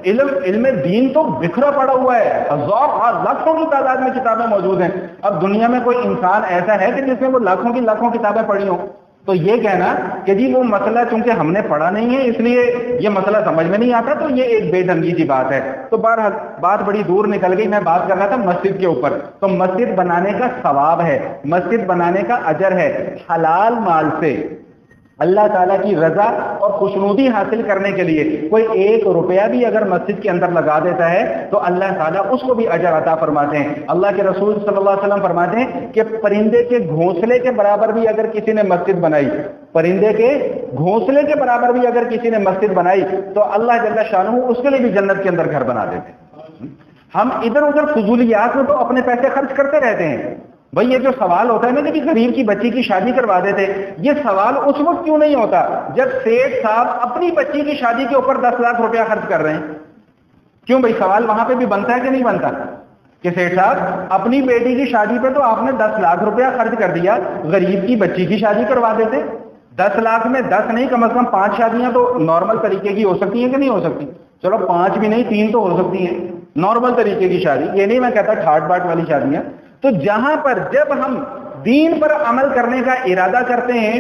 علم دین تو بکھرا پڑا ہوا ہے، ہزار لاکھوں کی تعداد میں کتابیں موجود ہیں. اب دنیا میں کوئی انسان ایسا ہے کہ جس میں وہ لاکھوں کتابیں پڑھی ہوں؟ تو یہ کہنا کہ جی وہ مسئلہ چونکہ ہم نے پڑھا نہیں ہے اس لیے یہ مسئلہ سمجھ میں نہیں آتا، تو یہ ایک بے ڈھنگی سی بات ہے. تو بہرحال بات بڑی دور نکل گئی. میں بات کر رہا تھا مسجد کے اوپر. تو مسجد بنانے کا ثواب ہے، مسجد بنانے کا اجر ہے، حلال مال سے اللہ تعالیٰ کی رضا اور خوشنودی حاصل کرنے کے لیے کوئی 1 روپیہ بھی اگر مسجد کے اندر لگا دیتا ہے تو اللہ تعالیٰ اس کو بھی اجر عطا فرماتے ہیں. اللہ کے رسول صلی اللہ علیہ وسلم فرماتے ہیں کہ پرندے کے گھونسلے کے برابر بھی اگر کسی نے مسجد بنائی، پرندے کے گھونسلے کے برابر بھی اگر کسی نے مسجد بنائی تو اللہ جل شانہ اس کے لیے بھی جنت کے اندر گھر بنا دیتے ہیں. ہم ادھر ادھر فضولیات میں تو اپنے پیسے خرچ کرتے رہتے ہیں. بھئی یہ جو سوال ہوتا ہے نا کہ غریب کی بچی کی شادی کروا دیتے، یہ سوال اس وقت کیوں نہیں ہوتا جب سیٹھ صاحب اپنی بچی کی شادی کے اوپر 10 لاکھ روپیہ خرچ کر رہے ہیں؟ کیوں بھئی سوال وہاں پہ بھی بنتا ہے کہ نہیں بنتا کہ سیٹھ صاحب اپنی بیٹی کی شادی پہ تو آپ نے 10 لاکھ روپیہ خرچ کر دیا، غریب کی بچی کی شادی کروا دیتے. 10 لاکھ میں 10 نہیں کم از کم 5 شادیاں تو نارمل طریقے کی ہو سکتی ہیں کہ نہیں ہو سکتی؟ چلو 5 بھی نہیں 3 تو ہو سکتی ہیں نارمل طریقے کی شادی، یہ نہیں میں کہتا ٹھاٹ باٹ والی شادیاں. تو جہاں پر جب ہم دین پر عمل کرنے کا ارادہ کرتے ہیں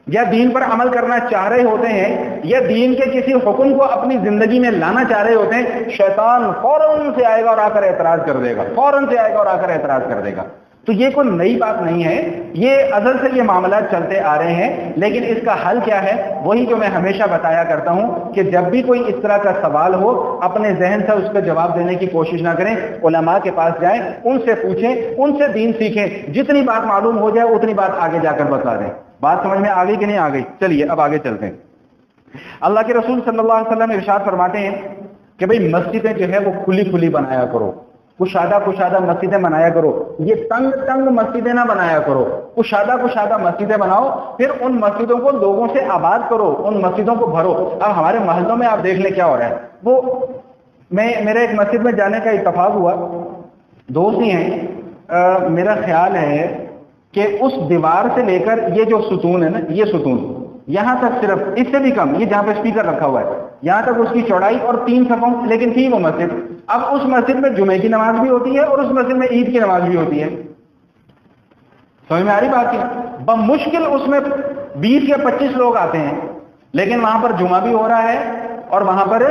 یا دین پر عمل کرنا چاہ رہے ہوتے ہیں یا دین کے کسی حکم کو اپنی زندگی میں لانا چاہ رہے ہوتے ہیں، شیطان فوراً سے آئے گا اور آ کر اعتراض کر دے گا، فوراً سے آئے گا اور آ کر اعتراض کر دے گا. تو یہ کوئی نئی بات نہیں ہے، یہ ازل سے یہ معاملات چلتے آ رہے ہیں. لیکن اس کا حل کیا ہے؟ وہی جو میں ہمیشہ بتایا کرتا ہوں کہ جب بھی کوئی اس طرح کا سوال ہو اپنے ذہن سے اس کا جواب دینے کی کوشش نہ کریں، علماء کے پاس جائیں، ان سے پوچھیں، ان سے دین سیکھیں. جتنی بات معلوم ہو جائے اتنی بات آگے جا کر بتا دیں. بات سمجھ میں آ گئی کہ نہیں آ گئی؟ چلیے اب آگے چلتے ہیں. اللہ کے رسول صلی اللہ علیہ وسلم ارشاد فرماتے ہیں کہ بھئی مسجدیں جو ہے وہ کھلی بنایا کرو، کشادہ مسجدیں بنایا کرو. یہ تنگ مسجدیں نہ بنایا کرو، کشادہ مسجدیں بناؤ. پھر ان مسجدوں کو لوگوں سے آباد کرو، ان مسجدوں کو بھرو. اب ہمارے محلوں میں آپ دیکھ لیں کیا ہو رہا ہے. وہ میرے ایک مسجد میں جانے کا اتفاق ہوا، دوست ہی ہیں، میرا خیال ہے کہ اس دیوار سے لے کر یہ جو ستون ہے نا، یہ ستون یہاں تک صرف اس سے بھی کم، یہ جہاں پہ اسپیکر رکھا ہوا ہے یہاں تک اس کی چوڑائی اور 3 صفوں، لیکن تھی وہ مسجد. اب اس مسجد میں جمعے کی نماز بھی ہوتی ہے اور اس مسجد میں عید کی نماز بھی ہوتی ہے. سمجھ میں آ رہی بات کی؟ بمشکل اس میں 20 یا 25 لوگ آتے ہیں، لیکن وہاں پر جمعہ بھی ہو رہا ہے اور وہاں پر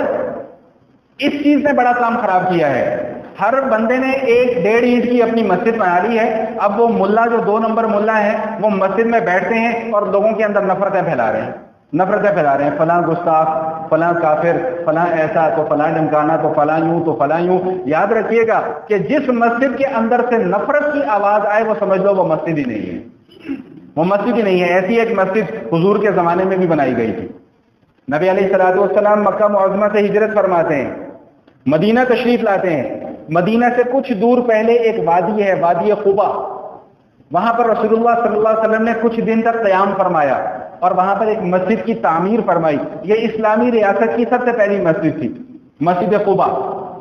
اس چیز نے بڑا کام خراب کیا ہے. ہر بندے نے 1-1.5 اینٹ کی اپنی مسجد بنا لی ہے. اب وہ ملا جو 2 نمبر ملا ہے وہ مسجد میں بیٹھتے ہیں اور لوگوں کے اندر نفرتیں پھیلا رہے ہیں، فلاں گستاخ، فلاں کافر، فلاں ایسا، تو فلاں ڈمکانا، تو فلاں یوں، تو فلاں یوں. یاد رکھیے گا کہ جس مسجد کے اندر سے نفرت کی آواز آئے وہ سمجھ لو وہ مسجد ہی نہیں ہے، وہ مسجد ہی نہیں ہے. ایسی ایک مسجد حضور کے زمانے میں بھی بنائی گئی تھی. نبی علیہ الصلوۃ والسلام مکہ معظمہ سے ہجرت فرماتے ہیں، مدینہ تشریف لاتے ہیں. مدینہ سے کچھ دور پہلے ایک وادی ہے، وادی قبا. وہاں پر رسول اللہ صلی اللہ علیہ وسلم نے کچھ دن تک قیام فرمایا اور وہاں پر ایک مسجد کی تعمیر فرمائی. یہ اسلامی ریاست کی سب سے پہلی مسجد تھی، مسجد قبا.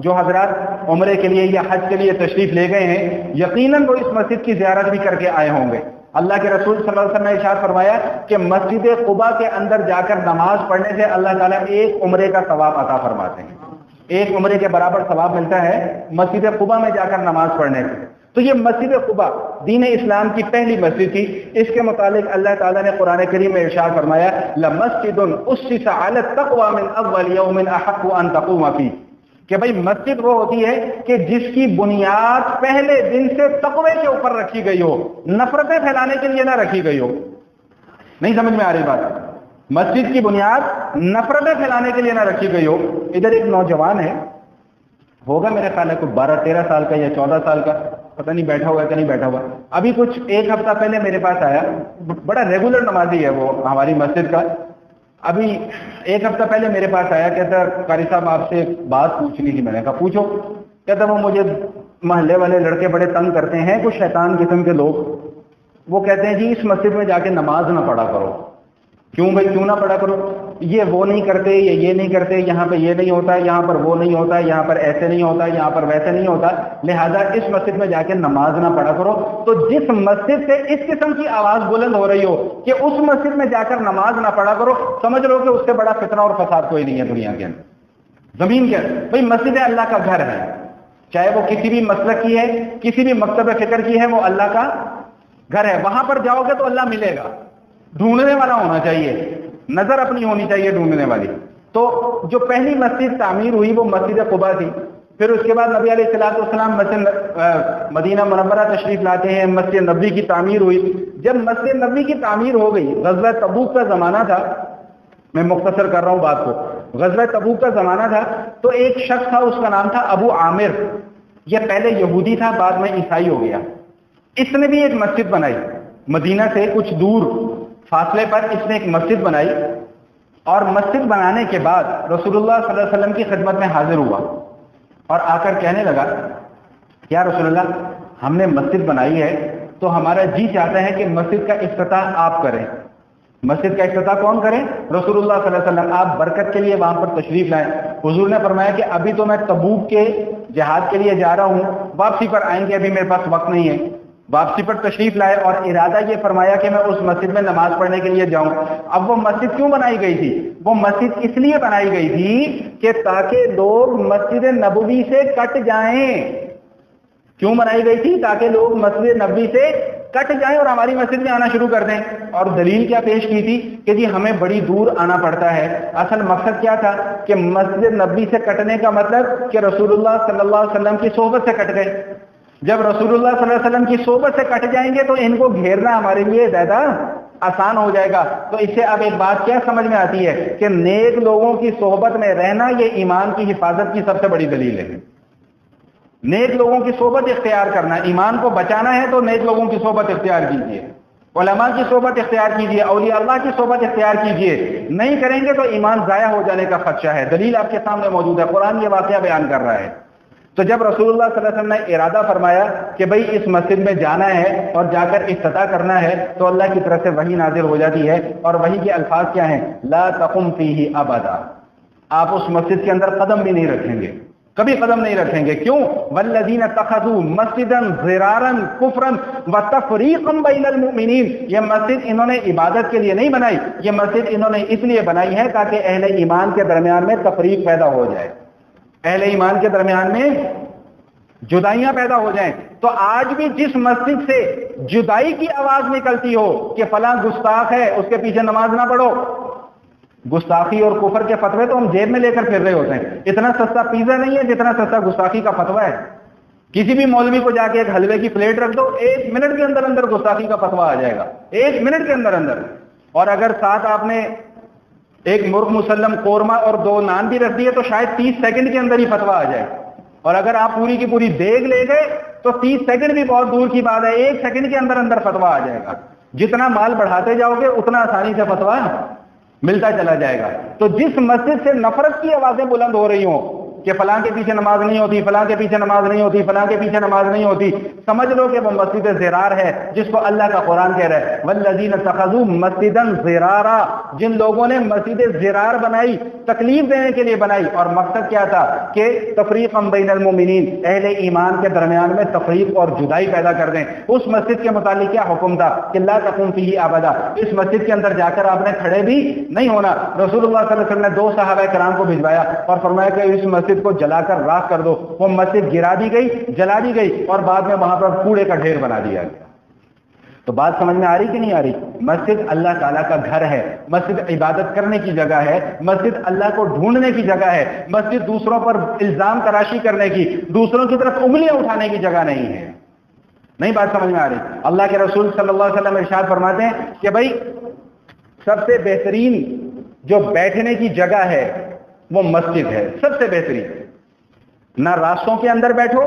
جو حضرات عمرے کے لیے یا حج کے لیے تشریف لے گئے ہیں یقیناً وہ اس مسجد کی زیارت بھی کر کے آئے ہوں گے. اللہ کے رسول صلی اللہ علیہ وسلم نے ارشاد فرمایا کہ مسجد قبا کے اندر جا کر نماز پڑھنے سے اللہ تعالیٰ 1 عمرے کا ثواب عطا فرماتے ہیں. 1 عمرے کے برابر ثواب ملتا ہے مسجد قبا میں جا کر نماز پڑھنے سے. تو یہ مسجد قبا دین اسلام کی پہلی مسجد تھی. اس کے متعلق اللہ تعالیٰ نے قرآن کریم میں ارشاد فرمایا لَمَسْجِدٌ أُسِّسَ عَلَى التَّقْوَى مِنْ أَوَّلِ يَوْمٍ أَحَقُّ أَن تَقُومَ فِيهِ، کہ بھئی مسجد وہ ہوتی ہے کہ جس کی بنیاد پہلے دن سے تقوی کے اوپر رکھی گئی ہو، نفرتیں پھیلانے کے لیے نہ رکھی گئی ہو. نہیں سمجھ میں آ رہی بات؟ مسجد کی بنیاد نفرتیں پھیلانے کے لیے نہ رکھی گئی ہو. ادھر ایک نوجوان ہے، ہوگا میرے خیال ہے کوئی 12-13 سال کا یا 14 سال کا، پتہ نہیں بیٹھا ہوا ہے کہ نہیں بیٹھا ہوا. ابھی کچھ 1 ہفتہ پہلے میرے پاس آیا، بڑا ریگولر نمازی ہے وہ ہماری مسجد کا. ابھی ایک ہفتہ پہلے میرے پاس آیا، کہتا قاری صاحب آپ سے ایک بات پوچھنی تھی. میں نے کہا پوچھو. کہتا وہ مجھے محلے والے لڑکے بڑے تنگ کرتے ہیں، کچھ شیطان قسم کے لوگ، وہ کہتے ہیں جی اس مسجد میں جا کے نماز نہ پڑھا کرو. کیوں بھائی کیوں نہ پڑھا کرو؟ یہ وہ نہیں کرتے، یہ نہیں کرتے، یہاں پہ یہ نہیں ہوتا، یہاں پر وہ نہیں ہوتا، یہاں پر ایسے نہیں ہوتا، یہاں پر ویسے نہیں ہوتا، لہذا اس مسجد میں جا کے نماز نہ پڑھا کرو. تو جس مسجد سے اس قسم کی آواز بلند ہو رہی ہو کہ اس مسجد میں جا کر نماز نہ پڑھا کرو، سمجھ لو کہ اس سے بڑا فتنہ اور فساد کوئی نہیں ہے دنیا کے اندر، زمین کے اندر. بھائی مسجد اللہ کا گھر ہے، چاہے وہ کسی بھی مسلک کی ہے، کسی بھی مکتب فکر کی ہے، وہ اللہ کا گھر ہے. وہاں پر جاؤ گے تو اللہ ملے گا. ڈھونڈنے والا ہونا چاہیے، نظر اپنی ہونی چاہیے ڈھونڈنے والی. تو جو پہلی مسجد تعمیر ہوئی وہ مسجد قباء تھی. پھر اس کے بعد نبی علیہ الصلوۃ والسلام مسجد مدینہ منورہ تشریف لاتے ہیں، مسجد نبوی کی تعمیر ہوئی. جب مسجد نبوی کی تعمیر ہو گئی، غزوہ تبوک کا زمانہ تھا، میں مختصر کر رہا ہوں بات کو، غزوہ تبوک کا زمانہ تھا. تو ایک شخص تھا، اس کا نام تھا ابو عامر. یہ پہلے یہودی تھا، بعد میں عیسائی ہو گیا. اس نے بھی ایک مسجد بنائی، مدینہ سے کچھ دور فاصلے پر اس نے ایک مسجد بنائی. اور مسجد بنانے کے بعد رسول اللہ صلی اللہ علیہ وسلم کی خدمت میں حاضر ہوا اور آ کر کہنے لگا یا رسول اللہ، ہم نے مسجد بنائی ہے تو ہمارا جی چاہتا ہے کہ مسجد کا افتتاح آپ کریں. مسجد کا افتتاح کون کریں؟ رسول اللہ صلی اللہ علیہ وسلم. آپ برکت کے لیے وہاں پر تشریف لائیں. حضور نے فرمایا کہ ابھی تو میں تبوک کے جہاد کے لیے جا رہا ہوں، واپسی پر آئیں گے، ابھی میرے پاس وقت نہیں ہے. واپسی پر تشریف لائے اور ارادہ یہ فرمایا کہ میں اس مسجد میں نماز پڑھنے کے لیے جاؤں. اب وہ مسجد کیوں بنائی گئی تھی؟ وہ مسجد اس لیے بنائی گئی تھی کہ تاکہ لوگ مسجد نبوی سے کٹ جائیں. کیوں بنائی گئی تھی؟ تاکہ لوگ مسجد نبوی سے کٹ جائیں اور ہماری مسجد میں آنا شروع کر دیں. اور دلیل کیا پیش کی تھی کہ جی ہمیں بڑی دور آنا پڑتا ہے. اصل مقصد کیا تھا کہ مسجد نبوی سے کٹنے کا مطلب کہ رسول اللہ صلی اللہ علیہ وسلم کی صحبت سے کٹ گئے. جب رسول اللہ صلی اللہ علیہ وسلم کی صحبت سے کٹ جائیں گے تو ان کو گھیرنا ہمارے لیے زیادہ آسان ہو جائے گا. تو اس سے اب ایک بات کیا سمجھ میں آتی ہے کہ نیک لوگوں کی صحبت میں رہنا یہ ایمان کی حفاظت کی سب سے بڑی دلیل ہے. نیک لوگوں کی صحبت اختیار کرنا، ایمان کو بچانا ہے تو نیک لوگوں کی صحبت اختیار کیجیے، علماء کی صحبت اختیار کیجیے، اولیاء اللہ کی صحبت اختیار کیجیے. نہیں کریں گے تو ایمان ضائع ہو جانے کا خدشہ ہے. دلیل آپ کے سامنے موجود ہے، قرآن یہ واقعہ بیان کر رہا ہے. تو جب رسول اللہ صلی اللہ علیہ وسلم نے ارادہ فرمایا کہ بھئی اس مسجد میں جانا ہے اور جا کر افتتاح کرنا ہے، تو اللہ کی طرف سے وحی نازل ہو جاتی ہے. اور وحی کے الفاظ کیا ہیں؟ لا تقم فیہ ابدا. آپ اس مسجد کے اندر قدم بھی نہیں رکھیں گے، کبھی قدم نہیں رکھیں گے. کیوں؟ والذین اتخذوا مسجدا ضرارا کفرا وتفریقا بین المؤمنین. یہ مسجد انہوں نے عبادت کے لیے نہیں بنائی، یہ مسجد انہوں نے اس لیے بنائی ہے تاکہ اہل ایمان کے درمیان میں تفریق پیدا ہو جائے، اہل ایمان کے درمیان میں جدائیاں پیدا ہو جائیں. تو آج بھی جس مسجد سے جدائی کی آواز نکلتی ہو کہ فلاں گستاخ ہے، اس کے پیچھے نماز نہ پڑھو. گستاخی اور کفر کے فتوے تو ہم جیب میں لے کر پھر رہے ہوتے ہیں. اتنا سستا پیزا نہیں ہے جتنا سستا گستاخی کا فتویٰ ہے. کسی بھی مولوی کو جا کے ایک حلوے کی پلیٹ رکھ دو، 1 منٹ کے اندر اندر گستاخی کا فتویٰ آ جائے گا، 1 منٹ کے اندر اندر. اور اگر ساتھ آپ نے ایک مرغ مسلم قورمہ اور 2 نان بھی رکھ دیے تو شاید 30 سیکنڈ کے اندر ہی فتویٰ آ جائے. اور اگر آپ پوری کی پوری دیگ لے گئے تو 30 سیکنڈ بھی بہت دور کی بات ہے، 1 سیکنڈ کے اندر اندر فتویٰ آ جائے گا. جتنا مال بڑھاتے جاؤ گے اتنا آسانی سے فتویٰ ملتا چلا جائے گا. تو جس مسجد سے نفرت کی آوازیں بلند ہو رہی ہوں کہ فلاں کے پیچھے نماز نہیں ہوتی، فلاں کے پیچھے نماز نہیں ہوتی، فلاں کے پیچھے نماز نہیں ہوتی، سمجھ لو کہ وہ مسجد ضرار ہے جس کو اللہ کا قرآن کہہ رہا ہے والذین اتخذوا مسجدا ضرارا. جن لوگوں نے مسجد ضرار بنائی، تکلیف دینے کے لیے بنائی، اور مقصد کیا تھا کہ تفریقا بین المؤمنین، اہل ایمان کے درمیان میں تفریق اور جدائی پیدا کر دیں. اس مسجد کے متعلق کیا حکم تھا کہ لا تقم فیہ ابدا. اس مسجد کے اندر جا کر آپ نے کھڑے بھی نہیں ہونا. رسول اللہ صلی اللہ علیہ وسلم نے 2 صحابہ کرام کو بھجوایا اور فرمایا کہ اس مسجد کو جلا کر راکھ کر دو. وہ مسجد گرا دی گئی، جلا دی گئی، اور بعد میں وہاں پر کوڑے کا ڈھیر بنا دیا گیا. تو بات سمجھ میں آ رہی کہ نہیں آ رہی؟ مسجد اللہ تعالیٰ کا گھر ہے، مسجد عبادت کرنے کی جگہ ہے، مسجد اللہ کو ڈھونڈنے کی جگہ ہے، مسجد دوسروں پر الزام تراشی کرنے کی، دوسروں کی طرف انگلیاں اٹھانے کی جگہ نہیں ہے. نہیں بات سمجھ میں آ رہی؟ اللہ کے رسول صلی اللہ علیہ وسلم ارشاد فرماتے ہیں کہ بھائی سب سے بہترین جو بیٹھنے کی جگہ ہے وہ مسجد ہے، سب سے بہترین. نہ راستوں کے اندر بیٹھو،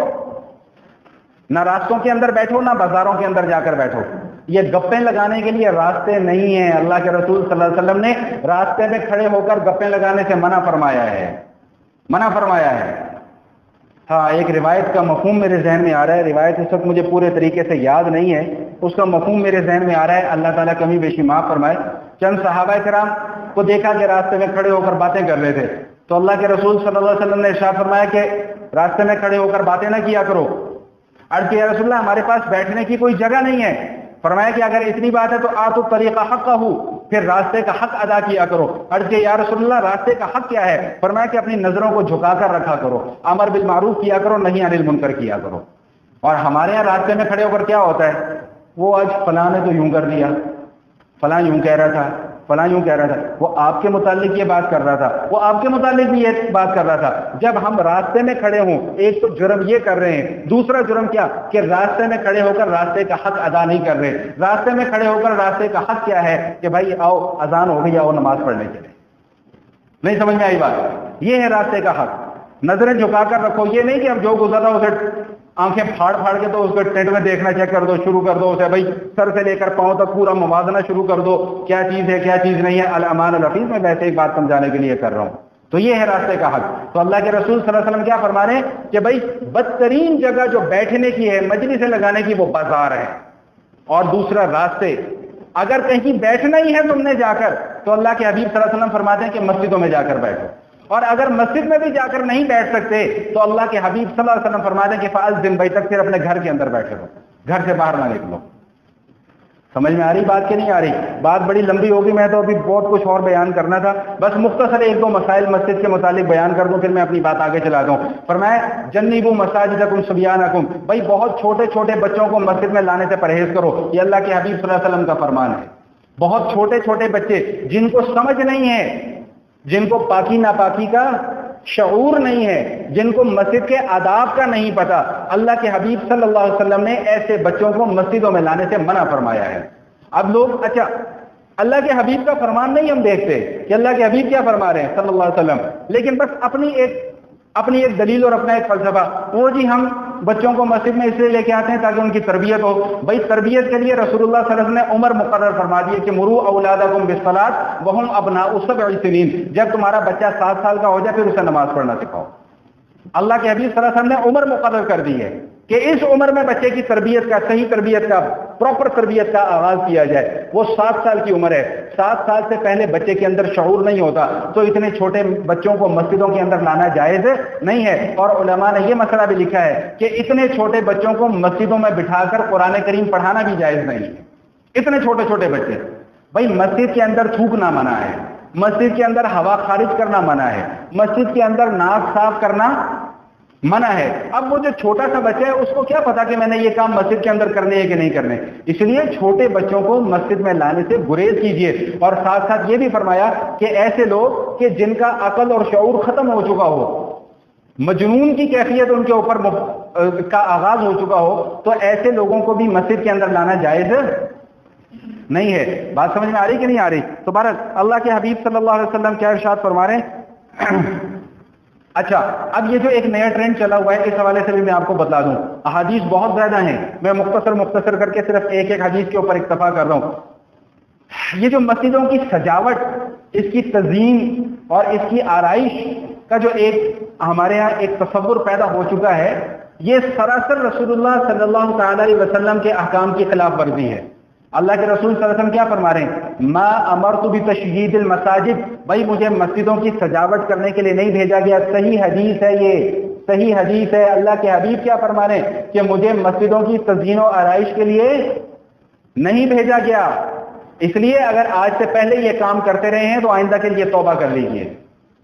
نہ راستوں کے اندر بیٹھو، نہ بازاروں کے اندر جا کر بیٹھو. یہ گپیں لگانے کے لیے راستے نہیں ہیں. اللہ کے رسول صلی اللہ علیہ وسلم نے راستے میں کھڑے ہو کر گپیں لگانے سے منع فرمایا ہے، منع فرمایا ہے. ہاں ایک روایت کا مفہوم میرے ذہن میں آ رہا ہے، روایت اس وقت مجھے پورے طریقے سے یاد نہیں ہے، اس کا مفہوم میرے ذہن میں آ رہا ہے، اللہ تعالیٰ کمی بیشی معاف فرمائے. چند صحابہ کرام کو دیکھا کہ راستے میں کھڑے ہو کر باتیں کر رہے تھے، تو اللہ کے رسول صلی اللہ علیہ وسلم نے ارشاد فرمایا کہ راستے میں کھڑے ہو کر باتیں نہ کیا کرو. عرض کیا یا رسول اللہ ہمارے پاس بیٹھنے کی کوئی جگہ نہیں ہے. فرمایا کہ اگر اتنی بات ہے تو آتو طریقہ حق کا ہو، پھر راستے کا حق ادا کیا کرو. عرض کیا یا رسول اللہ راستے کا حق کیا ہے؟ فرمایا کہ اپنی نظروں کو جھکا کر رکھا کرو، امر بالمعروف کیا کرو، نہی عن المنکر کیا کرو. اور ہمارے یہاں راستے میں کھڑے ہو کر کیا ہوتا ہے؟ وہ آج فلاں نے تو یوں کر دیا، فلاں یوں کہہ رہا تھا، فلاں یوں کہہ رہا تھا، وہ آپ کے متعلق یہ بات کر رہا تھا، وہ آپ کے متعلق بھی یہ بات کر رہا تھا. جب ہم راستے میں کھڑے ہوں، ایک تو جرم یہ کر رہے ہیں، دوسرا جرم کیا کہ راستے میں کھڑے ہو کر راستے کا حق ادا نہیں کر رہے. راستے میں کھڑے ہو کر راستے کا حق کیا ہے کہ بھائی آؤ اذان ہو گئی، آؤ نماز پڑھنے کے لیے. نہیں سمجھ میں آئی بات؟ یہ ہے راستے کا حق. نظریں جھکا کر رکھو، یہ نہیں کہ اب جو گزر رہا اسے آنکھیں پھاڑ پھاڑ کے تو اس کو ٹینٹ میں دیکھنا چیک کر دو، شروع کر دو اسے، بھائی سر سے لے کر پاؤں تک پورا موازنہ شروع کر دو، کیا چیز ہے کیا چیز نہیں ہے. الامان الحفیظ میں ویسے ایک بات سمجھانے کے لیے کر رہا ہوں. تو یہ ہے راستے کا حق. تو اللہ کے رسول صلی اللہ علیہ وسلم کیا فرما رہے ہیں کہ بھائی بدترین جگہ جو بیٹھنے کی ہے، مجلسیں لگانے کی، وہ بازار ہے. اور دوسرا راستے، اگر کہیں بیٹھنا ہی ہے تم نے جا کر، تو اللہ کے حبیب صلی اللہ علیہ وسلم فرماتے ہیں کہ مسجدوں میں جا کر بیٹھو. اور اگر مسجد میں بھی جا کر نہیں بیٹھ سکتے تو اللہ کے حبیب صلی اللہ علیہ وسلم فرماتے ہیں کہ فأذن بیتک، پھر اپنے گھر کے اندر بیٹھے رہو، گھر سے باہر نہ نکلو. سمجھ میں آ رہی بات کہ نہیں آ رہی؟ بات بڑی لمبی ہوگی، میں تو ابھی بہت کچھ اور بیان کرنا تھا، بس مختصر ایک دو مسائل مسجد کے متعلق بیان کر دوں، پھر میں اپنی بات آگے چلاتا ہوں. فرمایا جنبوا مساجدکم صبیانکم، بھائی بہت چھوٹے چھوٹے بچوں کو مسجد میں لانے سے پرہیز کرو. یہ اللہ کے حبیب صلی اللہ علیہ وسلم کا فرمان ہے. بہت چھوٹے چھوٹے بچے جن کو سمجھ نہیں ہے، جن کو پاکی ناپاکی کا شعور نہیں ہے، جن کو مسجد کے آداب کا نہیں پتا، اللہ کے حبیب صلی اللہ علیہ وسلم نے ایسے بچوں کو مسجدوں میں لانے سے منع فرمایا ہے. اب لوگ اچھا اللہ کے حبیب کا فرمان نہیں ہم دیکھتے کہ اللہ کے حبیب کیا فرما رہے ہیں صلی اللہ علیہ وسلم، لیکن بس اپنی ایک دلیل اور اپنا ایک فلسفہ، وہ جی ہم بچوں کو مسجد میں اس لیے لے کے آتے ہیں تاکہ ان کی تربیت ہو. بھائی تربیت کے لیے رسول اللہ صلی اللہ علیہ وسلم نے عمر مقرر فرما دی کہ مروا اولادکم بالصلاۃ وہم ابناء 7 سنین، جب تمہارا بچہ 7 سال کا ہو جائے پھر اسے نماز پڑھنا سکھاؤ. اللہ کے حبیب صلی اللہ علیہ وسلم نے عمر مقرر کر دی ہے کہ اس عمر میں بچے کی تربیت کا، صحیح تربیت کا، پراپر تربیت کا آغاز کیا جائے. وہ 7 سال کی عمر ہے، 7 سال سے پہلے بچے کے اندر شعور نہیں ہوتا، تو اتنے چھوٹے بچوں کو مسجدوں کے اندر لانا جائز نہیں ہے. اور علماء نے یہ مسئلہ بھی لکھا ہے کہ اتنے چھوٹے بچوں کو مسجدوں میں بٹھا کر قرآن کریم پڑھانا بھی جائز نہیں ہے. اتنے چھوٹے چھوٹے بچے، بھائی مسجد کے اندر تھوکنا منع ہے، مسجد کے اندر ہوا خارج کرنا منع ہے، مسجد کے اندر ناک صاف کرنا منع ہے. اب وہ جو چھوٹا سا بچہ ہے اس کو کیا پتا کہ میں نے یہ کام مسجد کے اندر کرنے ہے کہ نہیں کرنے، اس لیے چھوٹے بچوں کو مسجد میں لانے سے گریز کیجیے. اور ساتھ ساتھ یہ بھی فرمایا کہ ایسے لوگ کہ جن کا عقل اور شعور ختم ہو چکا ہو، مجنون کی کیفیت ان کے اوپر کا آغاز ہو چکا ہو، تو ایسے لوگوں کو بھی مسجد کے اندر لانا جائز نہیں ہے. بات سمجھ میں آ رہی کہ نہیں آ رہی؟ تو بہرحال اللہ کے حبیب صلی اللہ علیہ وسلم کیا ارشاد فرما رہے ہیں. اچھا اب یہ جو ایک نیا ٹرینڈ چلا ہوا ہے، اس حوالے سے بھی میں آپ کو بتا دوں. احادیث بہت زیادہ ہیں، میں مختصر کر کے صرف ایک حدیث کے اوپر اکتفا کر رہا ہوں. یہ جو مسجدوں کی سجاوٹ، اس کی تزئین اور اس کی آرائش کا جو ایک ہمارے ہاں ایک تصور پیدا ہو چکا ہے، یہ سراسر رسول اللہ صلی اللہ تعالی علیہ وسلم کے احکام کی خلاف ورزی ہے. اللہ کے رسول صلی اللہ علیہ وسلم کیا فرما رہے ہیں؟ ما امرت بتشیید المساجد، بھائی مجھے مسجدوں کی سجاوٹ کرنے کے لیے نہیں بھیجا گیا. صحیح حدیث ہے، یہ صحیح حدیث ہے. اللہ کے حبیب کیا فرما رہے ہیں کہ مجھے مسجدوں کی تزئین و آرائش کے لیے نہیں بھیجا گیا. اس لیے اگر آج سے پہلے یہ کام کرتے رہے ہیں تو آئندہ کے لیے توبہ کر لیجیے،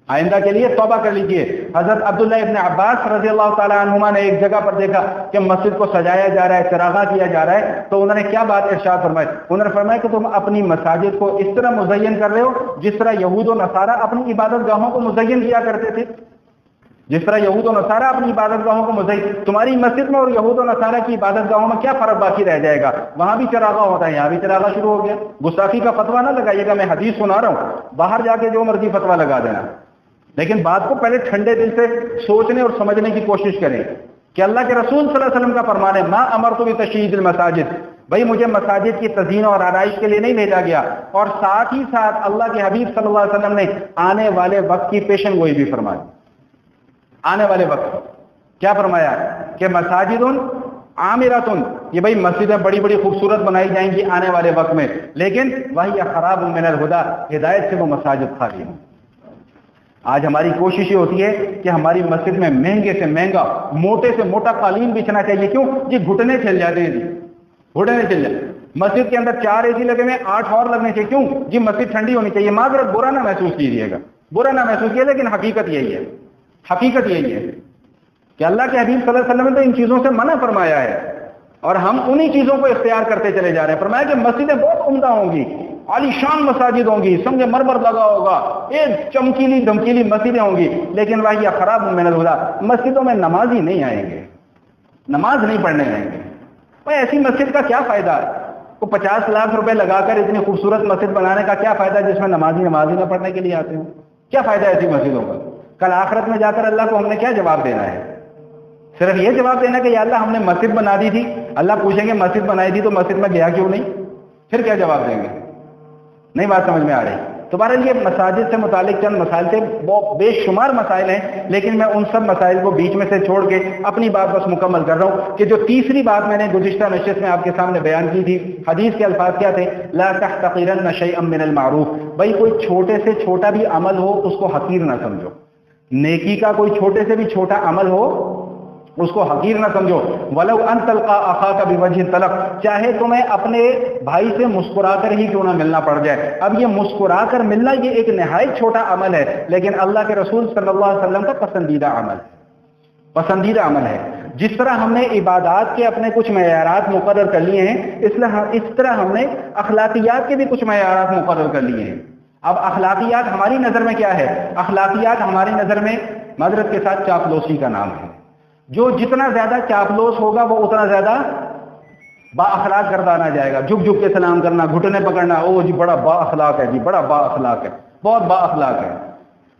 آئندہ کے لیے توبہ کر لیجیے. حضرت عبداللہ ابن عباس رضی اللہ تعالیٰ عنہما نے ایک جگہ پر دیکھا کہ مسجد کو سجایا جا رہا ہے، چراغاں کیا جا رہا ہے، تو انہوں نے کیا بات ارشاد فرمائی؟ انہوں نے فرمایا کہ تم اپنی مساجد کو اس طرح مزین کر رہے ہو جس طرح یہود و نصارہ اپنی عبادت گاہوں کو مزین کیا کرتے تھے. جس طرح یہود و نصارہ اپنی عبادت گاہوں کو مزین، تمہاری مسجد میں اور یہود و نصارہ کی عبادت گاہوں میں کیا فرق باقی رہ جائے گا؟ وہاں بھی چراغاں ہوتا ہے، یہاں بھی چراغاں شروع ہو گیا. گستاخی کا فتویٰ نہ لگائیے گا، میں حدیث سنا رہا ہوں، باہر جا کے جو مرضی فتویٰ لگا دینا، لیکن بات کو پہلے ٹھنڈے دل سے سوچنے اور سمجھنے کی کوشش کریں کہ اللہ کے رسول صلی اللہ علیہ وسلم کا فرمان ہے ما امرت بتشیید المساجد، بھائی مجھے مساجد کی تزئین اور آرائش کے لیے نہیں بھیجا گیا، اور ساتھ ہی ساتھ اللہ کے حبیب صلی اللہ علیہ وسلم نے آنے والے وقت کی پیشن گوئی بھی فرمائی۔ آنے والے وقت کیا فرمایا کہ مساجد عامراتن، یہ بھائی مسجدیں بڑی بڑی خوبصورت بنائی جائیں گی آنے والے وقت میں، لیکن وہی خراب من الہدی، ہدایت سے وہ مساجد خالی ہیں۔ آج ہماری کوشش یہ ہوتی ہے کہ ہماری مسجد میں مہنگے سے مہنگا، موٹے سے موٹا قالین بچھنا چاہیے، کیوں جی گھٹنے چل جاتے ہیں، جی گھٹنے چل جاتے۔ مسجد کے اندر 4 اے سی لگے ہوئے، 8 اور لگنے چاہیے، کیوں جی مسجد ٹھنڈی ہونی چاہیے۔ معذرت، برا نہ محسوس کیجیے گا، برا نہ محسوس کیجیے، لیکن حقیقت یہی ہے، حقیقت یہی ہے کہ اللہ کے حبیب صلی اللہ علیہ وسلم نے تو ان چیزوں سے منع فرمایا ہے، اور ہم انہی چیزوں کو اختیار کرتے چلے جا رہے ہیں۔ فرمایا کہ مسجدیں بہت عمدہ ہوں گی، عالی شان مساجد ہوں گی، سنگ مرمر لگا ہوگا، ایک چمکیلی دھمکیلی مسجدیں ہوں گی، لیکن وہی خراب من الہدی، مسجدوں میں نمازی نہیں آئیں گے، نماز نہیں پڑھنے آئیں گے۔ بھائی ایسی مسجد کا کیا فائدہ ہے؟ کو 50 لاکھ روپے لگا کر اتنی خوبصورت مسجد بنانے کا کیا فائدہ جس میں نمازی نہ پڑھنے کے لیے آتے ہوں؟ کیا فائدہ ہے ایسی مسجدوں کا؟ کل آخرت میں جا کر اللہ کو ہم نے کیا جواب دینا ہے؟ صرف یہ جواب دینا کہ یا اللہ ہم نے مسجد بنا دی تھی۔ اللہ پوچھیں گے مسجد بنائی تھی تو مسجد میں گیا کیوں نہیں؟ پھر کیا جواب دیں گے؟ نہیں بات سمجھ میں آ رہی؟ تو بہرحال یہ مساجد سے متعلق چند مسائل تھے، بے شمار مسائل ہیں، لیکن میں ان سب مسائل کو بیچ میں سے چھوڑ کے اپنی بات بس مکمل کر رہا ہوں کہ جو تیسری بات میں نے گزشتہ نشست میں آپ کے سامنے بیان کی تھی، حدیث کے الفاظ کیا تھے؟ لا تحتقرن شیئا من المعروف، بھائی کوئی چھوٹے سے چھوٹا بھی عمل ہو اس کو حقیر نہ سمجھو، نیکی کا کوئی چھوٹے سے بھی چھوٹا عمل ہو اس کو حقیر نہ سمجھو۔ ولو ان تلقا اخاک بوجہ طلق، چاہے تمہیں اپنے بھائی سے مسکرا کر ہی کیوں نہ ملنا پڑ جائے۔ اب یہ مسکرا کر ملنا یہ ایک نہایت چھوٹا عمل ہے، لیکن اللہ کے رسول صلی اللہ علیہ وسلم کا پسندیدہ عمل ہے، پسندیدہ عمل ہے۔ جس طرح ہم نے عبادات کے اپنے کچھ معیارات مقرر کر لیے ہیں، اس طرح ہم نے اخلاقیات کے بھی کچھ معیارات مقرر کر لیے ہیں۔ اب اخلاقیات ہماری نظر میں کیا ہے؟ اخلاقیات ہماری نظر میں معذرت کے ساتھ چاپلوسی کا نام ہے۔ جو جتنا زیادہ چاپلوس ہوگا وہ اتنا زیادہ با اخلاق گردانا جائے گا۔ جھک جھک کے سلام کرنا، گھٹنے پکڑنا، او جی بڑا با اخلاق ہے، جی بڑا با اخلاق ہے، بہت با اخلاق ہے،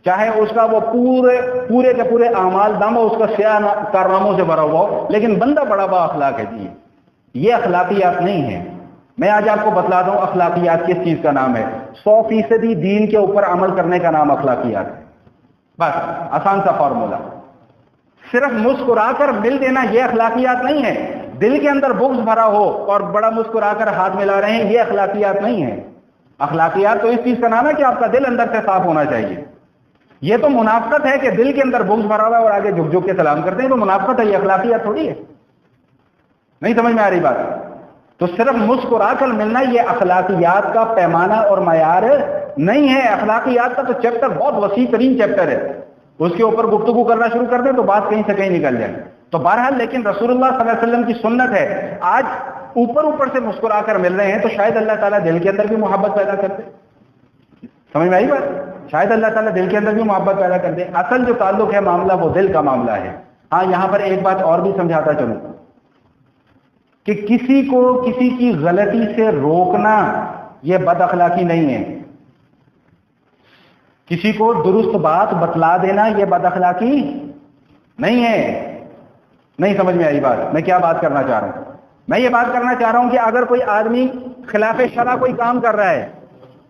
چاہے اس کا وہ پورے کے پورے اعمال دم اس کا سیاہ کارناموں سے بھرا ہوا ہو، لیکن بندہ بڑا با اخلاق ہے۔ جی یہ اخلاقیات نہیں ہے۔ میں آج آپ کو بتلاتا ہوں اخلاقیات کس چیز کا نام ہے۔ 100% دین کے اوپر عمل کرنے کا نام اخلاقیات ہے۔ بس آسان سا فارمولا، صرف مسکرا کر مل دینا یہ اخلاقیات نہیں ہے۔ دل کے اندر بغض بھرا ہو اور بڑا مسکرا کر ہاتھ ملا رہے ہیں، یہ اخلاقیات نہیں ہے۔ اخلاقیات تو اس چیز کا نام ہے کہ آپ کا دل اندر سے صاف ہونا چاہیے۔ یہ تو منافقت ہے کہ دل کے اندر بغض بھرا ہوا ہے اور آگے جھک جھک کے سلام کرتے ہیں، تو منافقت ہے، یہ اخلاقیات تھوڑی ہے۔ نہیں سمجھ میں آ رہی بات؟ تو صرف مسکرا کر ملنا یہ اخلاقیات کا پیمانہ اور معیار نہیں ہے۔ اخلاقیات کا تو چیپٹر بہت وسیع ترین چیپٹر ہے، اس کے اوپر گفتگو کرنا شروع کر دیں تو بات کہیں سے کہیں نکل جائے۔ تو بہرحال لیکن رسول اللہ صلی اللہ علیہ وسلم کی سنت ہے، آج اوپر سے مسکرا کر مل رہے ہیں تو شاید اللہ تعالیٰ دل کے اندر بھی محبت پیدا کر دے۔ سمجھ میں آئی بات؟ شاید اللہ تعالیٰ دل کے اندر بھی محبت پیدا کر دے۔ اصل جو تعلق ہے معاملہ وہ دل کا معاملہ ہے۔ ہاں یہاں پر ایک بات اور بھی سمجھاتا چلوں کہ کسی کو کسی کی غلطی سے روکنا یہ بد اخلاقی نہیں ہے، کسی کو درست بات بتلا دینا یہ بد اخلاقی نہیں ہے۔ نہیں سمجھ میں آئی بات؟ میں کیا بات کرنا چاہ رہا ہوں؟ میں یہ بات کرنا چاہ رہا ہوں کہ اگر کوئی آدمی خلاف شرع کوئی کام کر رہا ہے،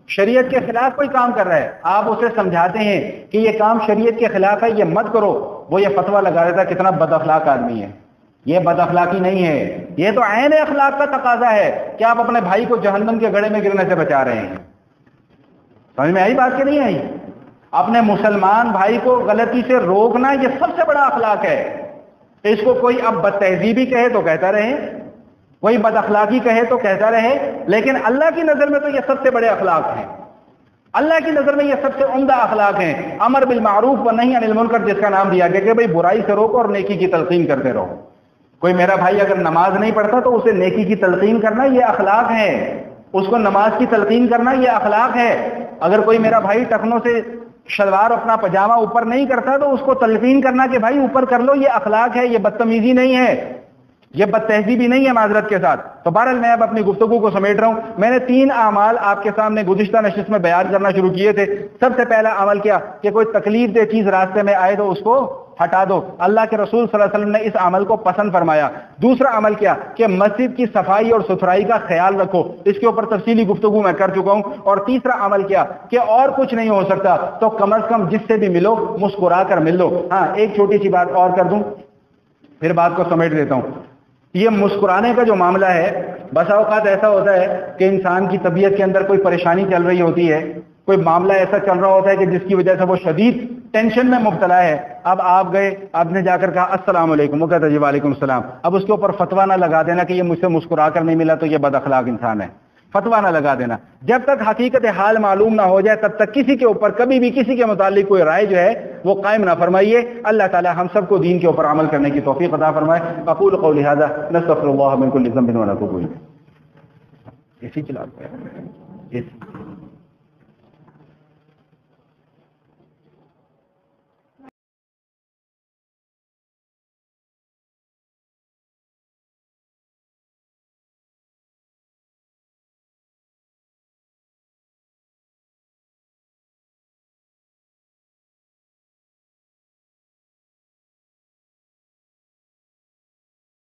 شریعت کے خلاف کوئی کام کر رہا ہے، آپ اسے سمجھاتے ہیں کہ یہ کام شریعت کے خلاف ہے، یہ مت کرو، وہ یہ فتویٰ لگا دیتا ہے کتنا بد اخلاق آدمی ہے۔ یہ بد اخلاقی نہیں ہے، یہ تو عین اخلاق کا تقاضا ہے کہ آپ اپنے بھائی کو جہنم کے گڑھے میں گرنے سے بچا رہے ہیں۔ سمجھ میں آئی بات کہ نہیں آئی؟ اپنے مسلمان بھائی کو غلطی سے روکنا یہ سب سے بڑا اخلاق ہے۔ اس کو کوئی اب بد تہذیبی کہے تو کہتا رہے، کوئی بد اخلاقی کہے تو کہتا رہے، لیکن اللہ کی نظر میں تو یہ سب سے بڑے اخلاق ہیں۔ اللہ کی نظر میں یہ سب سے عمدہ اخلاق ہیں۔ امر بالمعروف و نہی عن المنکر جس کا نام دیا گیا کہ بھئی برائی سے روکو اور نیکی کی تلقین کرتے رہو۔ کوئی میرا بھائی اگر نماز نہیں پڑھتا تو اسے نیکی کی تلقین کرنا یہ اخلاق ہے، اس کو نماز کی تلقین کرنا یہ اخلاق ہے۔ اگر کوئی میرا بھائی ٹخنوں سے شلوار اپنا پجامہ اوپر نہیں کرتا تو اس کو تلقین کرنا کہ بھائی اوپر کر لو، یہ اخلاق ہے، یہ بدتمیزی نہیں ہے، یہ بد تہذیبی نہیں ہے معذرت کے ساتھ۔ تو بہرحال میں اب اپنی گفتگو کو سمیٹ رہا ہوں۔ میں نے 3 اعمال آپ کے سامنے گزشتہ نشست میں بیان کرنا شروع کیے تھے۔ سب سے پہلا عمل کیا کہ کوئی تکلیف دہ چیز راستے میں آئے تو اس کو ہٹا دو. اللہ کے رسول صلی اللہ علیہ وسلم نے اس عمل کو پسند فرمایا. دوسرا عمل کیا کہ مسجد کی صفائی اور ستھرائی کا خیال رکھو, اس کے اوپر تفصیلی گفتگو میں کر چکا ہوں. اور تیسرا عمل کیا کہ اور کچھ نہیں ہو سکتا تو کم از کم جس سے بھی ملو مسکرا کر مل لو. ہاں ایک چھوٹی سی بات اور کر دوں پھر بات کو سمیٹ دیتا ہوں. یہ مسکرانے کا جو معاملہ ہے, بسا اوقات ایسا ہوتا ہے کہ انسان کی طبیعت کے اندر کوئی پریشانی چل رہی ہوتی ہے, کوئی معاملہ ایسا چل رہا ہوتا ہے کہ جس کی وجہ سے وہ شدید ٹینشن میں مبتلا ہے. اب آپ گئے, آپ نے جا کر کہا السلام علیکم, وہ کہتا جی وعلیکم السلام. اب اس کے اوپر فتوا نہ لگا دینا کہ یہ مجھ سے مسکرا کر نہیں ملا تو یہ بد اخلاق انسان ہے. فتوا نہ لگا دینا. جب تک حقیقت حال معلوم نہ ہو جائے تب تک کسی کے اوپر کبھی بھی کسی کے متعلق کوئی رائے جو ہے وہ قائم نہ فرمائیے. اللہ تعالی ہم سب کو دین کے اوپر عمل کرنے کی توفیق عطا فرمائے. اقول قولی ھذا نستغفر اللہ من کل ذنب ونتوب الیہ. اسی چلا